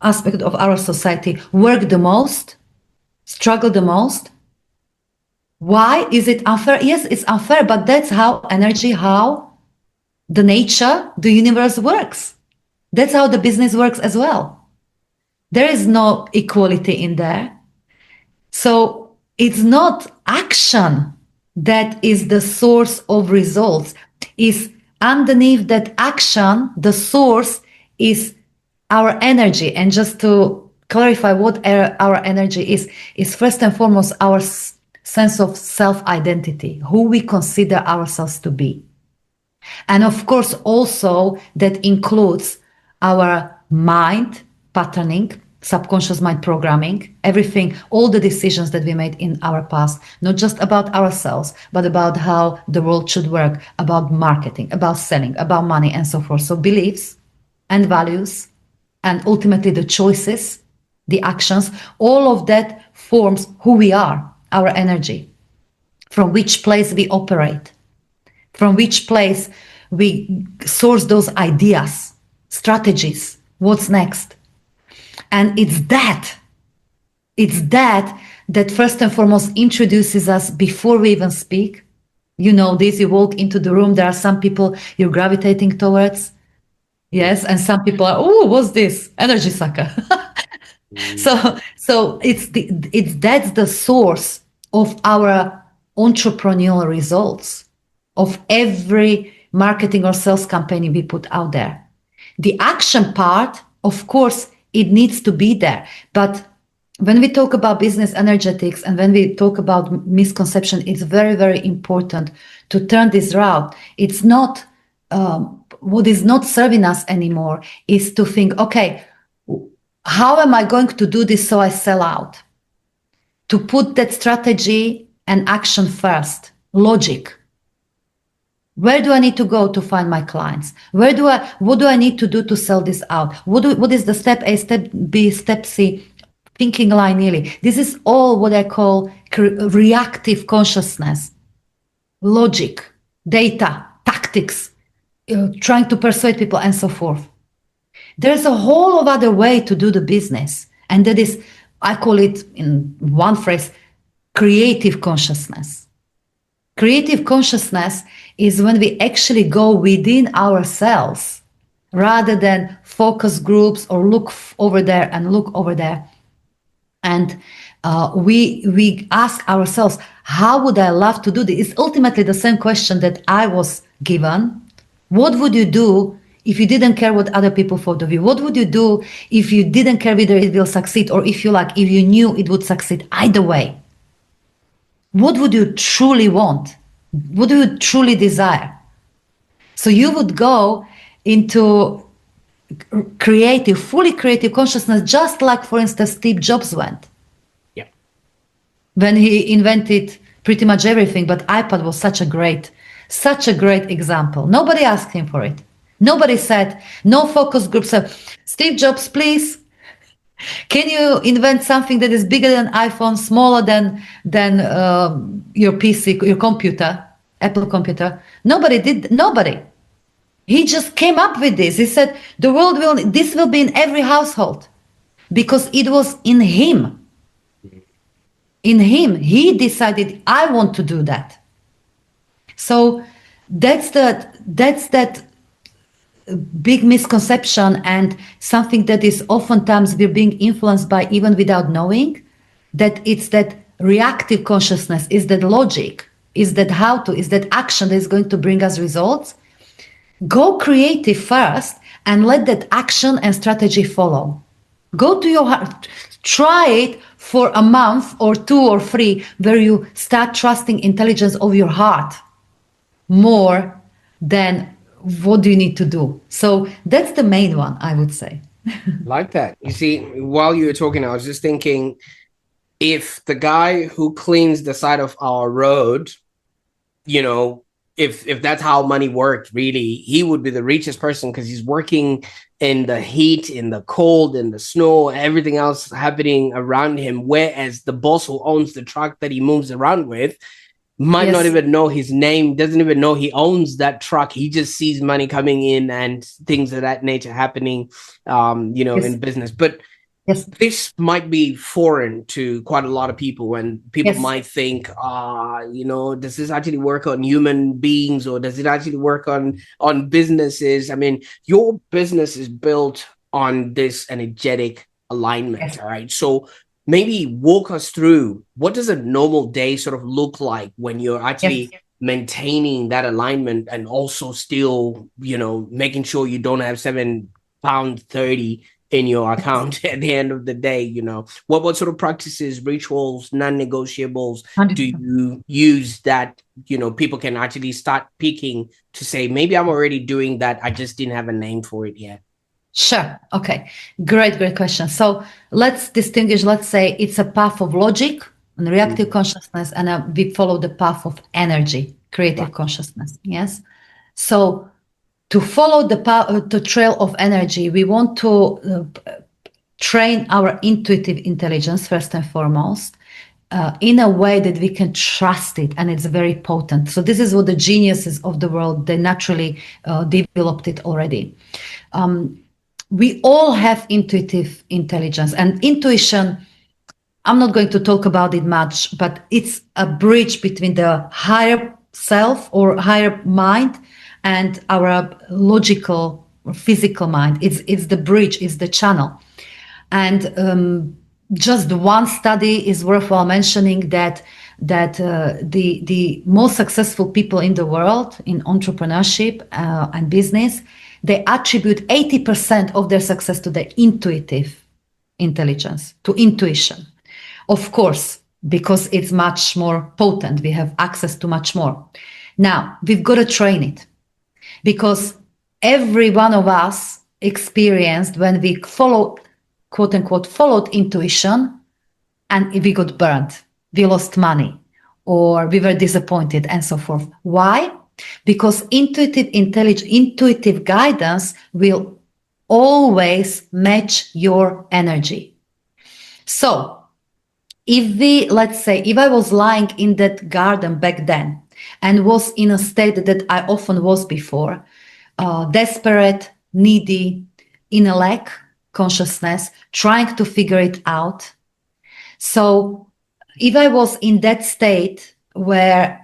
aspect of our society work the most, struggle the most? Why is it unfair? Yes, it's unfair, but that's how energy, how the nature, the universe works. That's how the business works as well. There is no equality in there. So it's not action that is the source of results. Is underneath that action, the source is our energy. And just to clarify what our energy is first and foremost our sense of self-identity, who we consider ourselves to be. And of course, also that includes our mind patterning, subconscious mind programming, everything, all the decisions that we made in our past, not just about ourselves, but about how the world should work, about marketing, about selling, about money, and so forth. So, beliefs and values, and ultimately the choices, the actions, all of that forms who we are, our energy, from which place we operate, from which place we source those ideas, strategies, what's next. And it's that first and foremost introduces us before we even speak. You know this, you walk into the room, there are some people you're gravitating towards. Yes, and some people are, oh, what's this? Energy sucker. Mm. So it's that's the source of our entrepreneurial results of every marketing or sales campaign we put out there. The action part, of course, it needs to be there, but when we talk about business energetics and when we talk about misconception, it's very, very important to turn this route. It's not what is not serving us anymore is to think, okay, how am I going to do this so I sell out? To put that strategy and action first, logic. Where do I need to go to find my clients? What do I need to do to sell this out? What is the step A, step B, step C? Thinking linearly. This is all what I call reactive consciousness, logic, data, tactics, trying to persuade people and so forth. There's a whole of other way to do the business. And that is, I call it in one phrase, creative consciousness. Creative consciousness is when we actually go within ourselves rather than focus groups or look over there and look over there. And we ask ourselves, how would I love to do this? It's ultimately the same question that I was given. What would you do if you didn't care what other people thought of you? What would you do if you didn't care whether it will succeed, or if you knew it would succeed either way? What would you truly want? What do you truly desire? So you would go into fully creative consciousness, just like, for instance, Steve Jobs went. Yeah. When he invented pretty much everything, but iPad was such a great example. Nobody asked him for it. Nobody said, no focus group said, Steve Jobs, please, can you invent something that is bigger than iPhone, smaller than your PC, your computer, Apple computer? Nobody did. Nobody. He just came up with this. He said, this will be in every household, because it was in him. In him, he decided, I want to do that. So that's that big misconception, and something that is oftentimes we're being influenced by even without knowing, that it's that reactive consciousness, is that logic, is that is that action that is going to bring us results. Go creative first and let that action and strategy follow. Go to your heart, try it for a month or 2 or 3, where you start trusting intelligence of your heart more than what do you need to do. So that's the main one, I would say. Like that. You see, while you were talking, I was just thinking, if the guy who cleans the side of our road, you know, if that's how money worked, really, he would be the richest person, because he's working in the heat, in the cold, in the snow, everything else happening around him. Whereas the boss who owns the truck that he moves around with might not even know his name, doesn't even know he owns that truck. He just sees money coming in and things of that nature happening, in business. But this might be foreign to quite a lot of people, when people might think, does this actually work on human beings, or does it actually work on businesses? I mean, your business is built on this energetic alignment, all right? So maybe walk us through, what does a normal day sort of look like when you're actually maintaining that alignment, and also still, making sure you don't have £7.30 in your account at the end of the day? What sort of practices, rituals, non-negotiables 100%. do you use that people can actually start picking to say, maybe I'm already doing that, I just didn't have a name for it yet? Sure. Okay. Great question. So let's distinguish. Let's say it's a path of logic and reactive consciousness, and we follow the path of energy, creative consciousness. Yes. So to follow the trail of energy, we want to train our intuitive intelligence first and foremost, in a way that we can trust it, and it's very potent. So this is what the geniuses of the world, they naturally developed it already. We all have intuitive intelligence, and intuition, I'm not going to talk about it much, but it's a bridge between the higher self or higher mind and our logical or physical mind. It's the bridge, it's the channel. And just one study is worthwhile mentioning, that the most successful people in the world in entrepreneurship and business, they attribute 80% of their success to their intuitive intelligence, to intuition. Of course, because it's much more potent, we have access to much more. Now, we've got to train it, because every one of us experienced when we followed, quote unquote, followed intuition, and we got burned, we lost money, or we were disappointed, and so forth. Why? Because intuitive guidance will always match your energy. So let's say, if I was lying in that garden back then and was in a state that I often was before, desperate, needy, in a lack consciousness, trying to figure it out. So if I was in that state where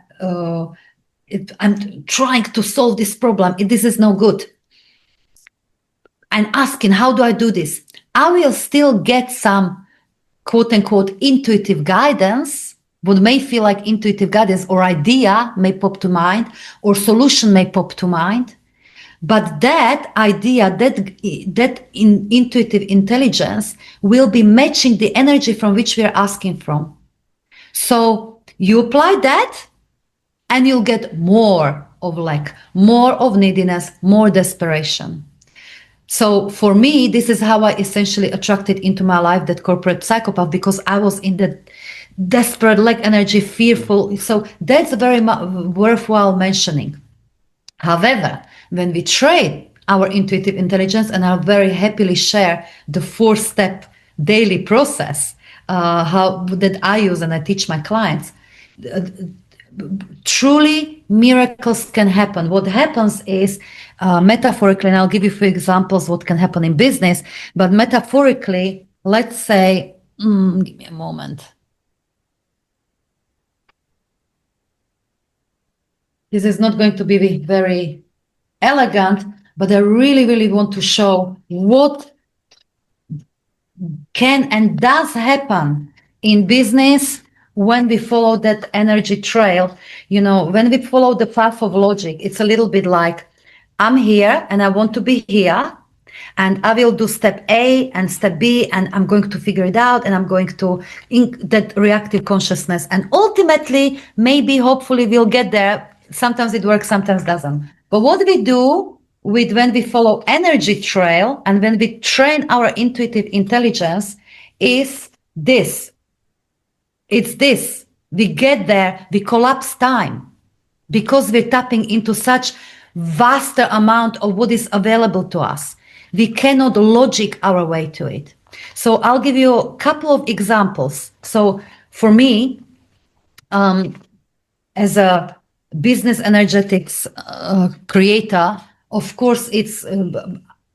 I'm trying to solve this problem, this is no good, and asking, how do I do this? I will still get some quote unquote intuitive guidance, what may feel like intuitive guidance, or idea may pop to mind, or solution may pop to mind. But that idea, that intuitive intelligence will be matching the energy from which we are asking from. So you apply that and you'll get more of lack, more of neediness, more desperation. So for me, this is how I essentially attracted into my life that corporate psychopath, because I was in that desperate lack energy, fearful. So that's very worthwhile mentioning. However, when we train our intuitive intelligence, and I'll very happily share the 4-step daily process that I use and I teach my clients, truly miracles can happen. What happens is, metaphorically, and I'll give you a few examples what can happen in business, but metaphorically, let's say, give me a moment. This is not going to be very elegant, but I really, really want to show what can and does happen in business when we follow that energy trail. When we follow the path of logic, it's a little bit like, I'm here and I want to be here, and I will do step A and step B, and I'm going to figure it out, and I'm going to that reactive consciousness, and ultimately, maybe, hopefully, we'll get there. Sometimes it works, sometimes doesn't. But what we do when we follow energy trail and when we train our intuitive intelligence is this. It's this. We get there, we collapse time, because we're tapping into such vaster amount of what is available to us. We cannot logic our way to it. So I'll give you a couple of examples. So for me, as a business energetics creator, of course,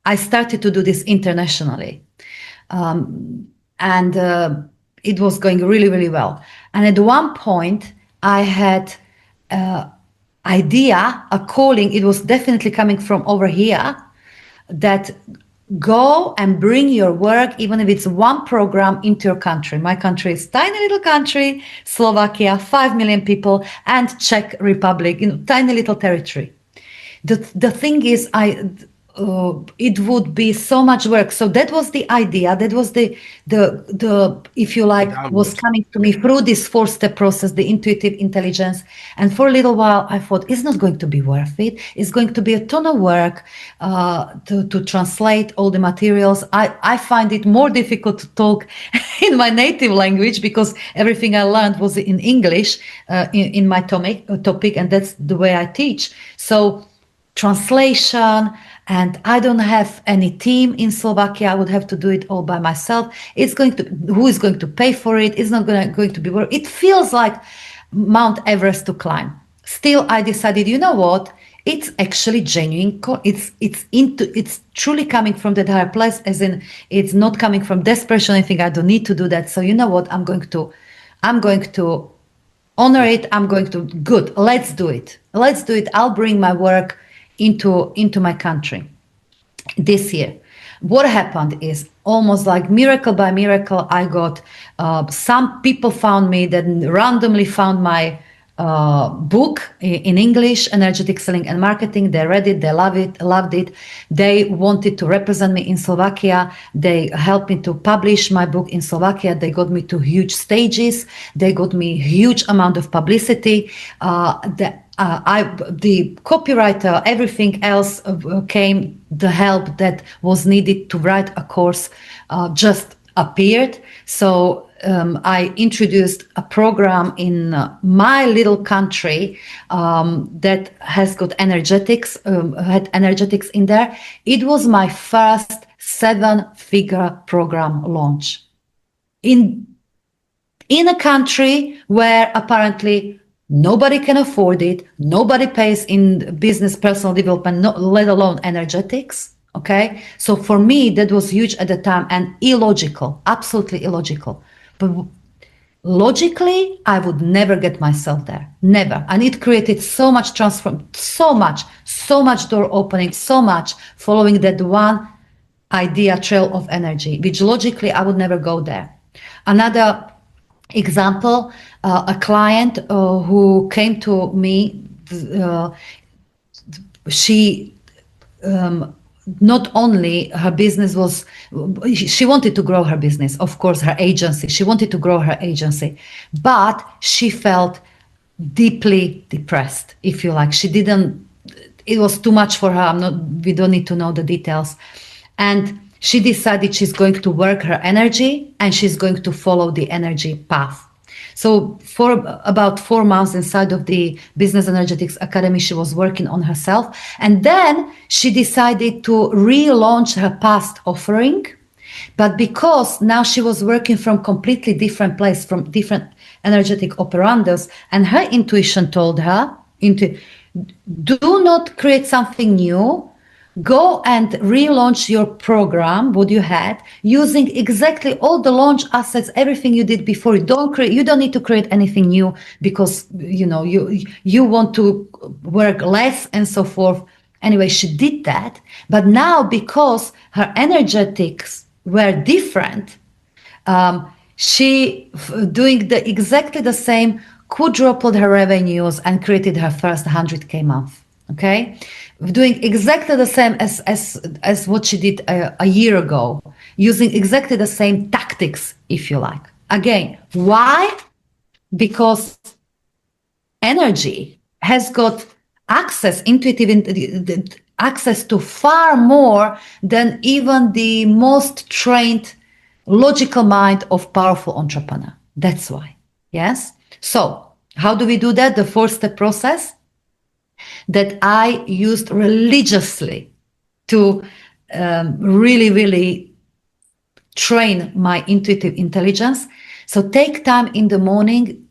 I started to do this internationally. And it was going really, really well. And at one point, I had idea, a calling, it was definitely coming from over here, that go and bring your work, even if it's one program, into your country. My country is tiny little country, Slovakia, 5 million people, and Czech Republic, tiny little territory. The thing is, it would be so much work. So that was the idea. That was the if you like, was coming to me through this 4-step process, the intuitive intelligence. And for a little while, I thought, it's not going to be worth it. It's going to be a ton of work to translate all the materials. I find it more difficult to talk in my native language, because everything I learned was in English in my topic, and that's the way I teach. So translation, and I don't have any team in Slovakia. I would have to do it all by myself. Who is going to pay for it? It's not going to be worth. It feels like Mount Everest to climb. Still, I decided, you know what? It's actually genuine. It's truly coming from that higher place, as in it's not coming from desperation. I think I don't need to do that. So you know what? I'm going to honor it. Good. Let's do it. I'll bring my work into my country this year. What happened is, almost like miracle by miracle, I got some people found me, that randomly found my book in English, Energetic Selling and Marketing. They read it, they loved it. They wanted to represent me in Slovakia. They helped me to publish my book in Slovakia. They got me to huge stages. They got me huge amount of publicity. The copywriter, everything else came. The help that was needed to write a course just appeared. So I introduced a program in my little country that has got energetics, had energetics in there. It was my first 7-figure program launch in a country where apparently nobody can afford it, nobody pays in business, personal development, let alone energetics. Okay, so for me that was huge at the time and illogical, absolutely illogical. But logically, I would never get myself there, never. And it created so much so much door opening, so much following that one idea trail of energy, which logically I would never go there. Another example, a client who came to me, she not only her business was, she wanted to grow her business, of course, her agency, she wanted to grow her agency, but she felt deeply depressed, if you like. She didn't, it was too much for her. We don't need to know the details. And she decided she's going to work her energy and she's going to follow the energy path. So for about 4 months inside of the Business Energetics Academy, she was working on herself. And then she decided to relaunch her past offering. But because now she was working from completely different place, from different energetic operandos, and her intuition told her, do not create something new. Go and relaunch your program, what you had, using exactly all the launch assets, everything you did before. You don't need to create anything new because you want to work less and so forth. Anyway, she did that, but now because her energetics were different, she doing exactly the same, quadrupled her revenues and created her first 100K month. Okay, doing exactly the same as what she did a year ago, using exactly the same tactics, if you like. Again, why? Because energy has got access, intuitive access to far more than even the most trained logical mind of powerful entrepreneur. That's why. Yes. So how do we do that? The 4-step process that I used religiously to really train my intuitive intelligence. So take time in the morning,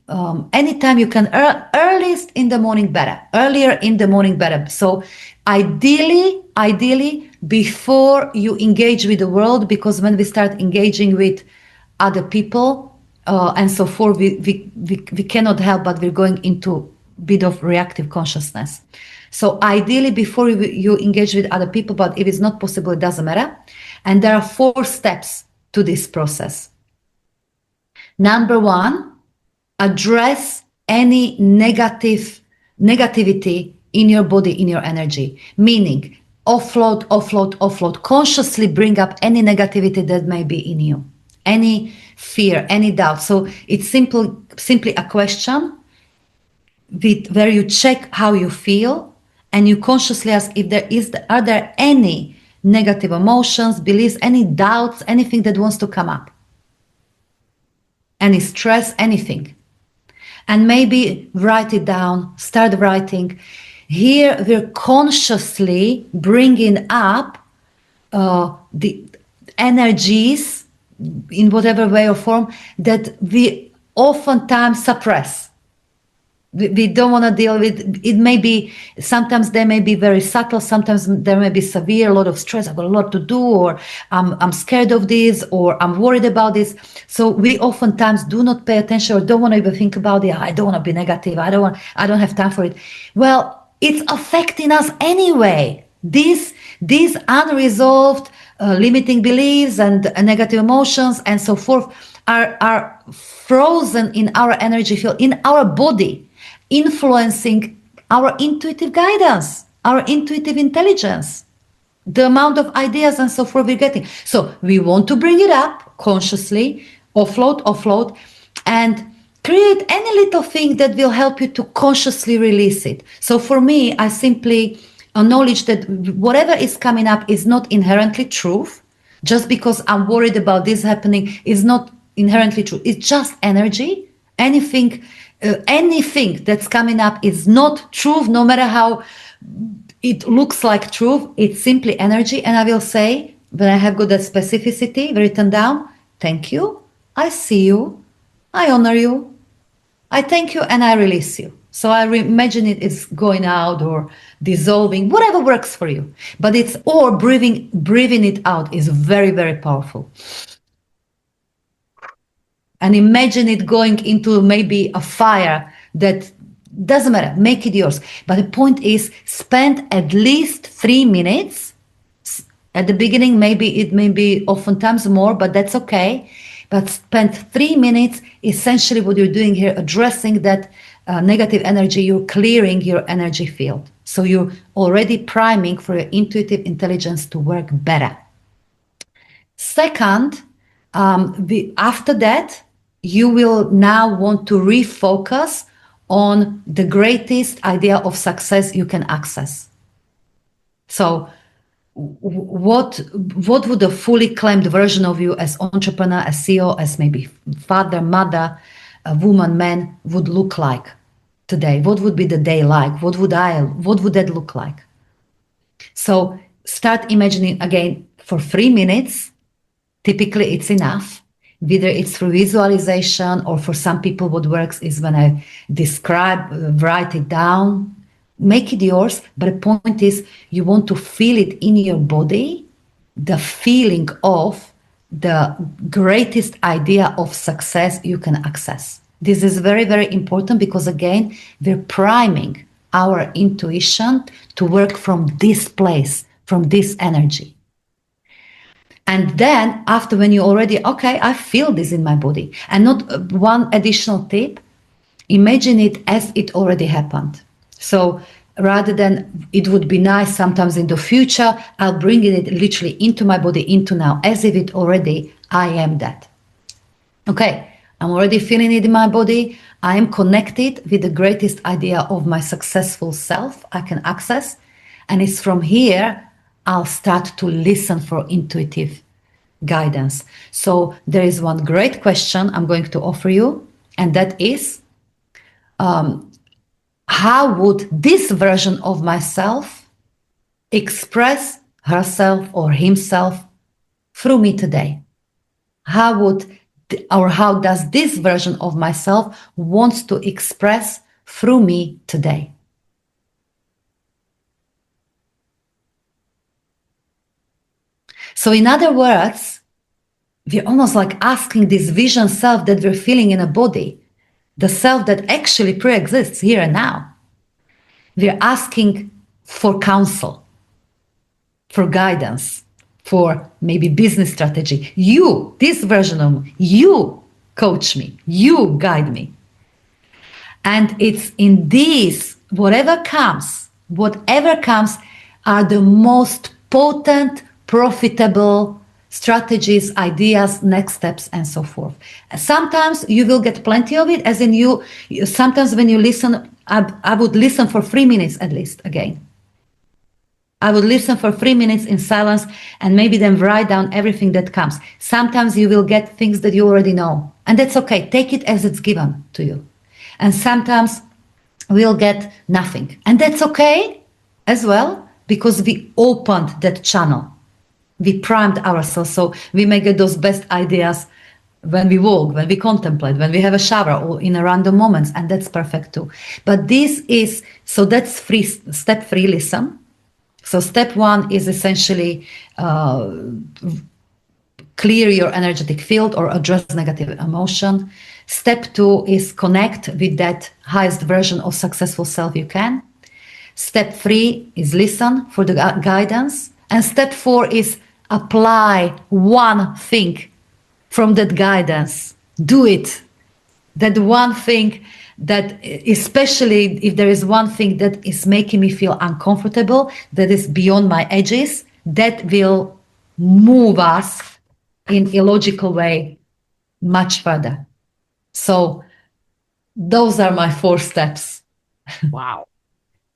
anytime you can, earliest in the morning better, earlier in the morning better. So ideally before you engage with the world, because when we start engaging with other people and so forth, we cannot help but we're going into bit of reactive consciousness. So ideally before you engage with other people, but if it's not possible, it doesn't matter. And there are 4 steps to this process. Number 1, address any negativity in your body, in your energy, meaning offload, consciously bring up any negativity that may be in you, any fear, any doubt. So it's simply a question where you check how you feel and you consciously ask if are there any negative emotions, beliefs, any doubts, anything that wants to come up, any stress, anything. And maybe write it down, start writing. Here we're consciously bringing up the energies in whatever way or form that we oftentimes suppress. We don't want to deal with it. May be sometimes they may be very subtle, sometimes there may be severe, a lot of stress, I've got a lot to do, or I'm scared of this, or I'm worried about this. So we oftentimes do not pay attention or don't want to even think about it. I don't want to be negative, I don't have time for it. Well, it's affecting us anyway. These unresolved limiting beliefs and negative emotions and so forth are frozen in our energy field, in our body. influencing our intuitive guidance, our intuitive intelligence, the amount of ideas and so forth we're getting. So we want to bring it up consciously, offload, and create any little thing that will help you to consciously release it. So for me, I simply acknowledge that whatever is coming up is not inherently truth. Just because I'm worried about this happening is not inherently true. It's just energy. Anything that's coming up is not truth, no matter how it looks like truth. It's simply energy. And I will say, when I have got that specificity written down, thank you, I see you, I honor you, I thank you, and I release you. So I imagine it is going out or dissolving, whatever works for you. But it's, or breathing it out is very, very powerful. And imagine it going into maybe a fire that doesn't matter, make it yours. But the point is, spend at least 3 minutes. At the beginning, maybe it may be oftentimes more, but that's okay. But spend 3 minutes, essentially what you're doing here, addressing that negative energy, you're clearing your energy field. So you're already priming for your intuitive intelligence to work better. Second, after that, you will now want to refocus on the greatest idea of success you can access. So what would a fully claimed version of you as entrepreneur, as CEO, as maybe father, mother, a woman, man would look like today? What would be the day like? What would that look like? So start imagining again for 3 minutes. Typically it's enough. Whether it's through visualization, or for some people what works is when I describe, write it down, make it yours. But the point is, you want to feel it in your body, the feeling of the greatest idea of success you can access. This is very, very important because, again, we're priming our intuition to work from this place, from this energy. And then after, when you already, okay, I feel this in my body. And not one additional tip, imagine it as it already happened. So rather than it would be nice sometimes in the future, I'll bring it literally into my body, into now, as if it already, I am that. Okay, I'm already feeling it in my body. I am connected with the greatest idea of my successful self I can access. And it's from here I'll start to listen for intuitive guidance. So there is one great question I'm going to offer you, and that is, how would this version of myself express herself or himself through me today? How does this version of myself wants to express through me today? So in other words, we're almost like asking this vision self that we're feeling in a body, the self that actually pre-exists here and now. We're asking for counsel, for guidance, for maybe business strategy. You, this version of me, you coach me, you guide me. And it's in these, whatever comes are the most potent, profitable strategies, ideas, next steps, and so forth. Sometimes you will get plenty of it, as in sometimes when you listen, I would listen for 3 minutes at least again. I would listen for 3 minutes in silence and maybe then write down everything that comes. Sometimes you will get things that you already know, and that's okay. Take it as it's given to you. And sometimes we'll get nothing, and that's okay as well, because we opened that channel. We primed ourselves, so we may get those best ideas when we walk, when we contemplate, when we have a shower, or in a random moments, and that's perfect too. But that's step 3, listen. So step 1 is essentially clear your energetic field or address negative emotion. Step 2 is connect with that highest version of successful self you can. Step 3 is listen for the guidance. And step 4 is apply one thing from that guidance. Do it. That one thing that, especially if there is one thing that is making me feel uncomfortable, that is beyond my edges, that will move us in a logical way much further. So those are my 4 steps. Wow.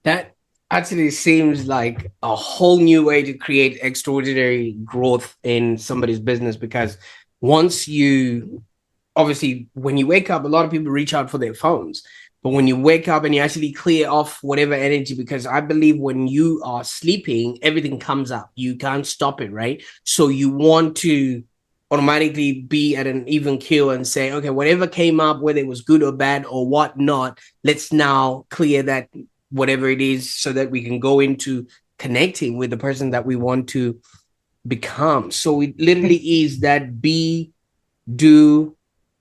That actually seems like a whole new way to create extraordinary growth in somebody's business, because once you, obviously, when you wake up, a lot of people reach out for their phones. But when you wake up and you actually clear off whatever energy, because I believe when you are sleeping, everything comes up. You can't stop it, right? So you want to automatically be at an even keel and say, okay, whatever came up, whether it was good or bad or whatnot, let's now clear that, whatever it is, so that we can go into connecting with the person that we want to become. So it literally is that be, do,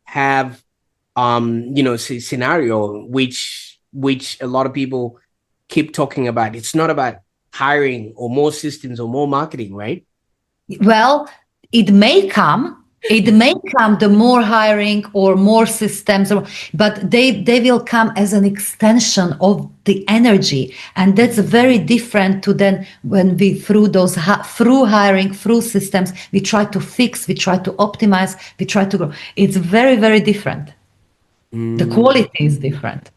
have, scenario, which a lot of people keep talking about. It's not about hiring or more systems or more marketing, right? Well, it may come. It may come the more hiring or more systems, but they will come as an extension of the energy, and that's very different to then when we through those through hiring, through systems, we try to fix, we try to optimize, we try to grow. It's very, very different. The quality is different.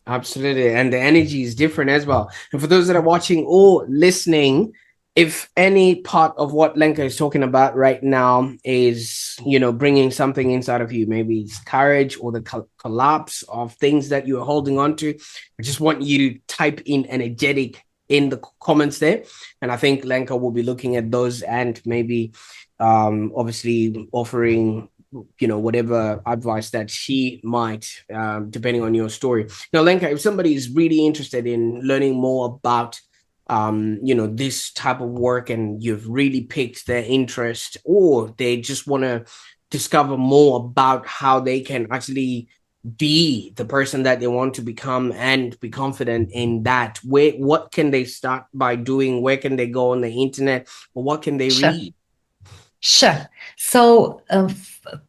Absolutely. And the energy is different as well. And for those that are watching or listening, if any part of what Lenka is talking about right now is, bringing something inside of you, maybe it's courage or the collapse of things that you're holding on to, I just want you to type in energetic in the comments there. And I think Lenka will be looking at those and maybe obviously offering whatever advice that she might, depending on your story. Now, Lenka, if somebody is really interested in learning more about this type of work, and you've really picked their interest, or they just want to discover more about how they can actually be the person that they want to become and be confident in that, what can they start by doing? Where can they go on the internet, or what can they Sure. read? Sure. So,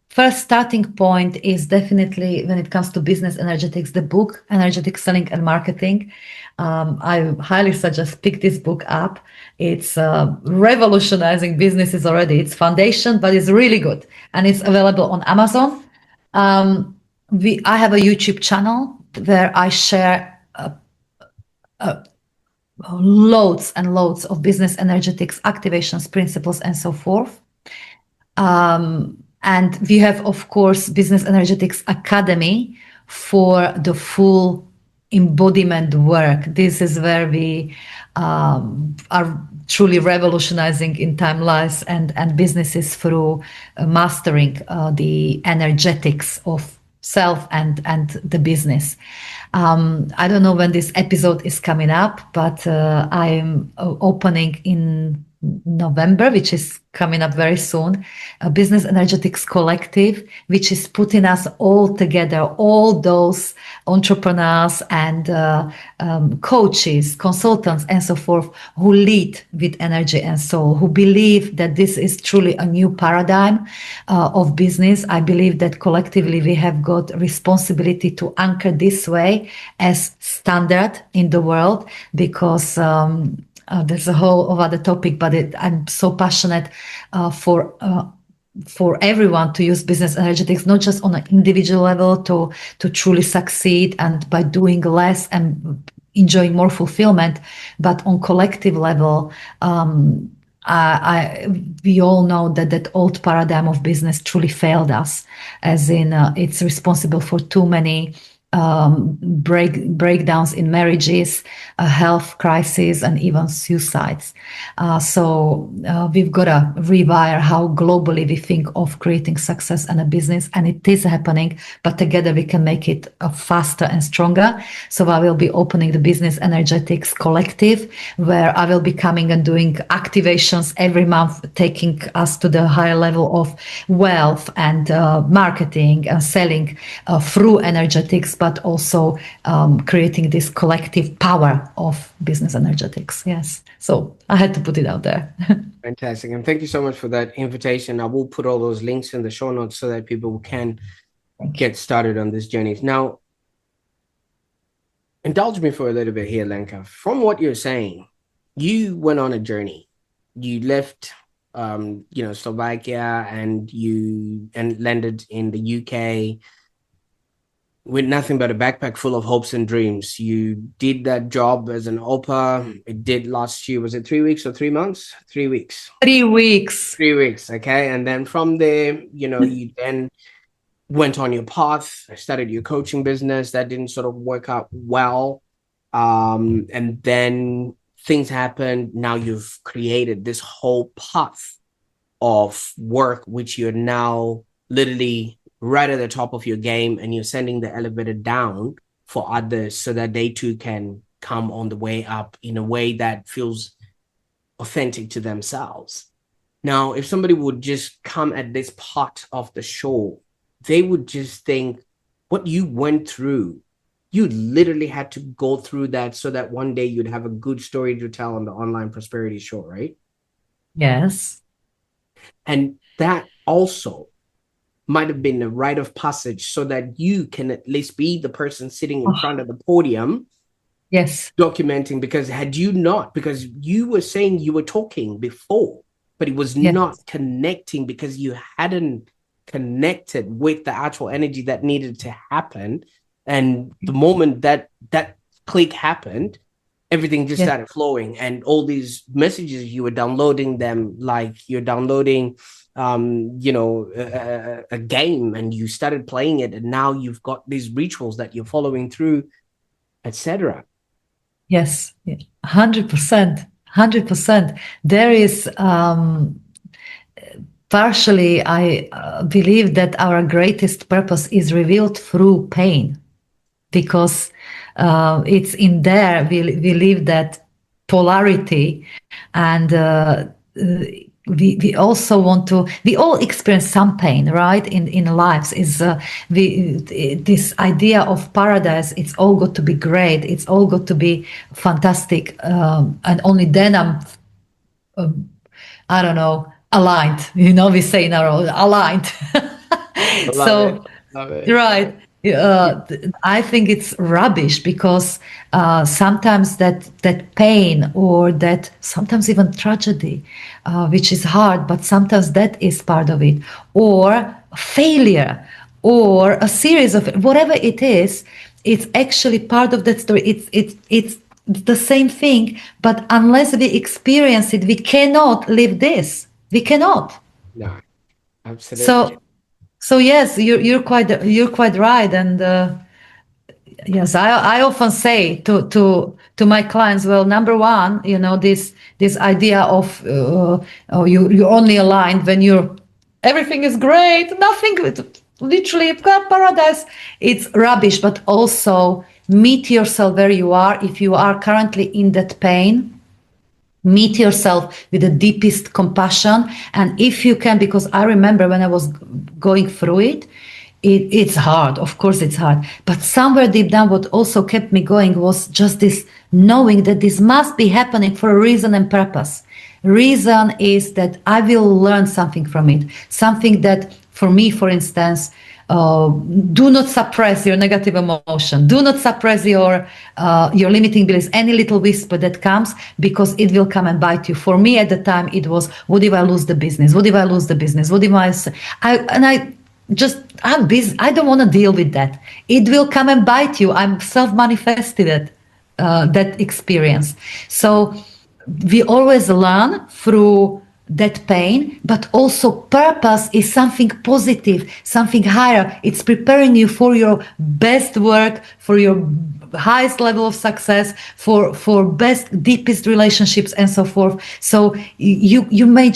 first starting point is definitely, when it comes to business energetics, the book Energetic Selling and Marketing. I highly suggest pick this book up. It's revolutionizing businesses already. It's foundation, but it's really good, and it's available on Amazon. I have a YouTube channel where I share loads and loads of business energetics activations, principles, and so forth. And we have, of course, Business Energetics Academy for the full embodiment work. This is where we are truly revolutionizing in time lives and businesses through mastering the energetics of self and the business. I don't know when this episode is coming up, but I'm opening in November, which is coming up very soon, a Business Energetics Collective, which is putting us all together, all those entrepreneurs and coaches, consultants, and so forth, who lead with energy and soul, who believe that this is truly a new paradigm of business. I believe that collectively we have got responsibility to anchor this way as standard in the world, because there's a whole other topic, but I'm so passionate for everyone to use business energetics, not just on an individual level to truly succeed and by doing less and enjoying more fulfillment, but on collective level. We all know that old paradigm of business truly failed us, as in it's responsible for too many breakdowns in marriages, health crises, and even suicides. So we've got to rewire how globally we think of creating success and a business, and it is happening, but together we can make it faster and stronger. So I will be opening the Business Energetics Collective, where I will be coming and doing activations every month, taking us to the higher level of wealth and marketing and selling through energetics, but also creating this collective power of business energetics. Yes. So I had to put it out there. Fantastic. And thank you so much for that invitation. I will put all those links in the show notes so that people can get started on this journey. Now, Indulge me for a little bit here, Lenka. From what you're saying, you went on a journey. You left, Slovakia, and you and landed in the UK with nothing but a backpack full of hopes and dreams. You did that job as an OPA. It did last year. Was it 3 weeks or 3 months? 3 weeks. 3 weeks. 3 weeks. Okay. And then from there, you then went on your path, started your coaching business. That didn't sort of work out well. And then things happened. Now you've created this whole path of work, which you're now literally right at the top of your game, and you're sending the elevator down for others so that they too can come on the way up in a way that feels authentic to themselves. Now, if somebody would just come at this part of the show, they would just think what you went through, you literally had to go through that so that one day you'd have a good story to tell on the Online Prosperity Show, right? Yes. And that also might have been a rite of passage so that you can at least be the person sitting in front of the podium. Yes. Documenting, because had you not, because you were saying you were talking before, but it was not connecting because you hadn't connected with the actual energy that needed to happen. And the moment that click happened, everything just started flowing, and all these messages, you were downloading them like you're downloading a game, and you started playing it, and now you've got these rituals that you're following through, etc. Yes, 100%, 100%. There is partially, I believe that our greatest purpose is revealed through pain, because it's in there we live that polarity, and we also want to, we all experience some pain, right, in lives. Is this idea of paradise, it's all got to be great, it's all got to be fantastic, and only then I'm I don't know, aligned, we say in our own, aligned. So Love it. right. I think it's rubbish, because sometimes that pain, or that sometimes even tragedy, which is hard, but sometimes that is part of it, or failure, or a series of whatever it is. It's actually part of that story. It's the same thing, but unless we experience it, we cannot live this. We cannot. No, absolutely. So yes, you're quite right, and yes, I often say to my clients, well, number one, this idea of oh, you only aligned when everything is great, nothing, literally you've got paradise. It's rubbish. But also meet yourself where you are. If you are currently in that pain, meet yourself with the deepest compassion. And if you can, because I remember when I was going through it's hard, of course it's hard, but somewhere deep down what also kept me going was just this knowing that this must be happening for a reason and purpose. Reason is that I will learn something from it, something that, for me, for instance, do not suppress your negative emotion. Do not suppress your limiting beliefs. Any little whisper that comes, because it will come and bite you. For me, at the time, it was, what if I lose the business? What if I lose the business? What if I'm busy. I don't want to deal with that. It will come and bite you. I'm self-manifested that experience. So we always learn through that pain, but also purpose is something positive, something higher. It's preparing you for your best work, for your highest level of success, for best, deepest relationships, and so forth. So you may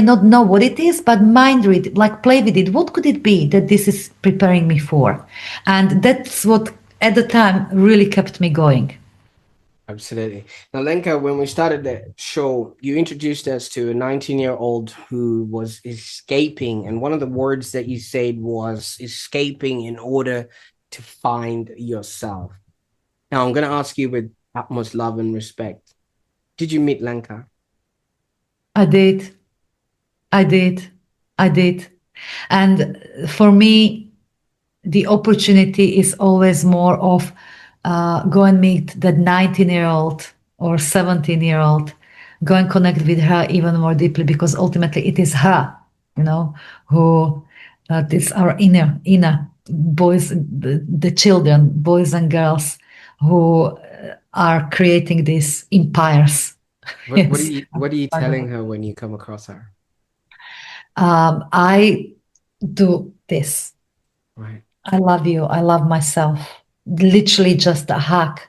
not know what it is, but mind read, like play with it. What could it be that this is preparing me for? And that's what at the time really kept me going. Absolutely. Now, Lenka, when we started the show, you introduced us to a 19-year-old who was escaping. And one of the words that you said was escaping in order to find yourself. Now, I'm going to ask you with utmost love and respect. Did you meet Lenka? I did. I did. I did. And for me, the opportunity is always more of go and meet that 19-year-old or 17-year-old, go and connect with her even more deeply, because ultimately it is her, who it's our inner boys, the children, boys and girls, who are creating these empires. What are Yes. you telling her when you come across her? I do this. Right. I love you. I love myself. Literally just a hug.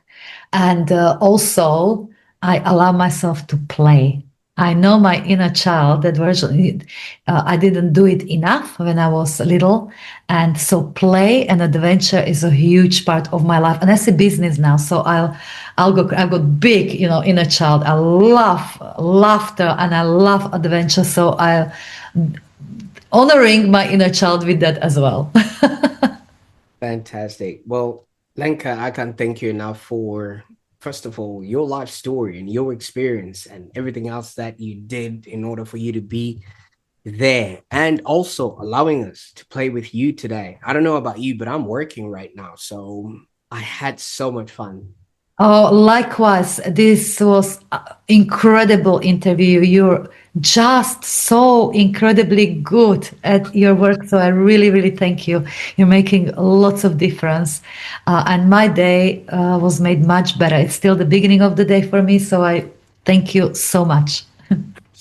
And also, I allow myself to play. I know my inner child, that version, I didn't do it enough when I was little. And so play and adventure is a huge part of my life. And I see business now. So I've got big, inner child. I love laughter and I love adventure. So I honoring my inner child with that as well. Fantastic. Well, Lenka, I can't thank you enough for, first of all, your life story and your experience and everything else that you did in order for you to be there, and also allowing us to play with you today. I don't know about you, but I'm working right now. So I had so much fun. Oh, likewise. This was incredible interview. You're just so incredibly good at your work. So I really, really thank you. You're making lots of difference. And my day was made much better. It's still the beginning of the day for me. So I thank you so much.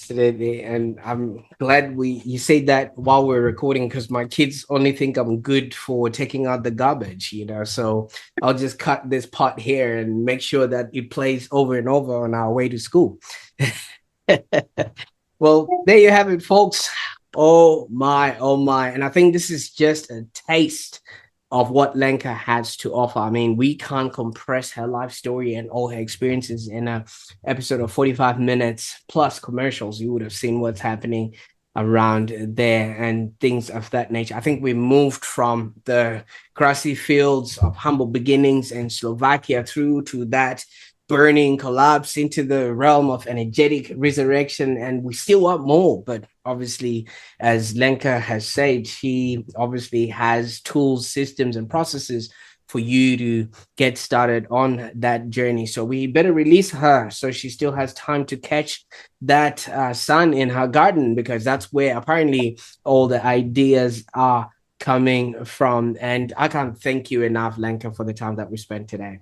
Absolutely. And I'm glad you say that while we're recording, because my kids only think I'm good for taking out the garbage. So I'll just cut this part here and make sure that it plays over and over on our way to school. Well, there you have it, folks. Oh my, oh my. And I think this is just a taste of what Lenka has to offer. I mean, we can't compress her life story and all her experiences in a episode of 45 minutes plus commercials. You would have seen what's happening around there and things of that nature. I think we moved from the grassy fields of humble beginnings in Slovakia through to that burning collapse into the realm of energetic resurrection, and we still want more. But obviously, as Lenka has said, she obviously has tools, systems, and processes for you to get started on that journey. So we better release her so she still has time to catch that sun in her garden, because that's where apparently all the ideas are coming from. And I can't thank you enough, Lenka, for the time that we spent today.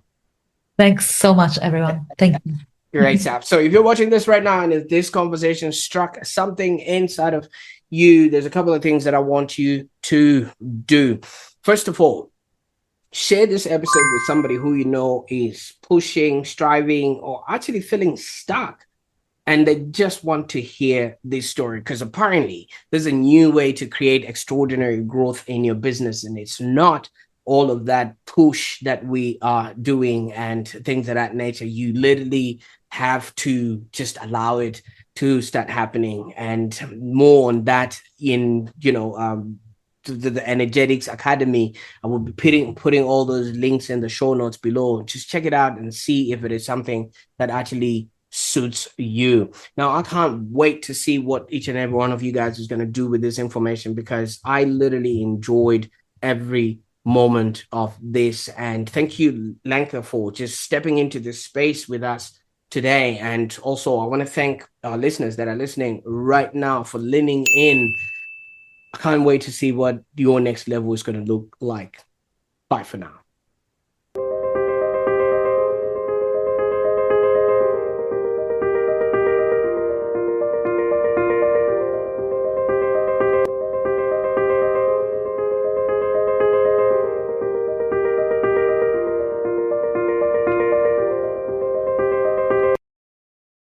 Thanks so much, everyone. Thank you. Great stuff. So if you're watching this right now and if this conversation struck something inside of you, there's a couple of things that I want you to do. First of all, share this episode with somebody who you know is pushing, striving, or actually feeling stuck. And they just want to hear this story, because apparently there's a new way to create extraordinary growth in your business. And it's not all of that push that we are doing and things of that nature. You literally have to just allow it to start happening. And more on that in, the Energetics Academy. I will be putting all those links in the show notes below. Just check it out and see if it is something that actually suits you. Now, I can't wait to see what each and every one of you guys is going to do with this information, because I literally enjoyed every moment of this. And thank you, Lenka, for just stepping into this space with us today. And also, I want to thank our listeners that are listening right now for leaning in. I can't wait to see what your next level is going to look like. Bye for now.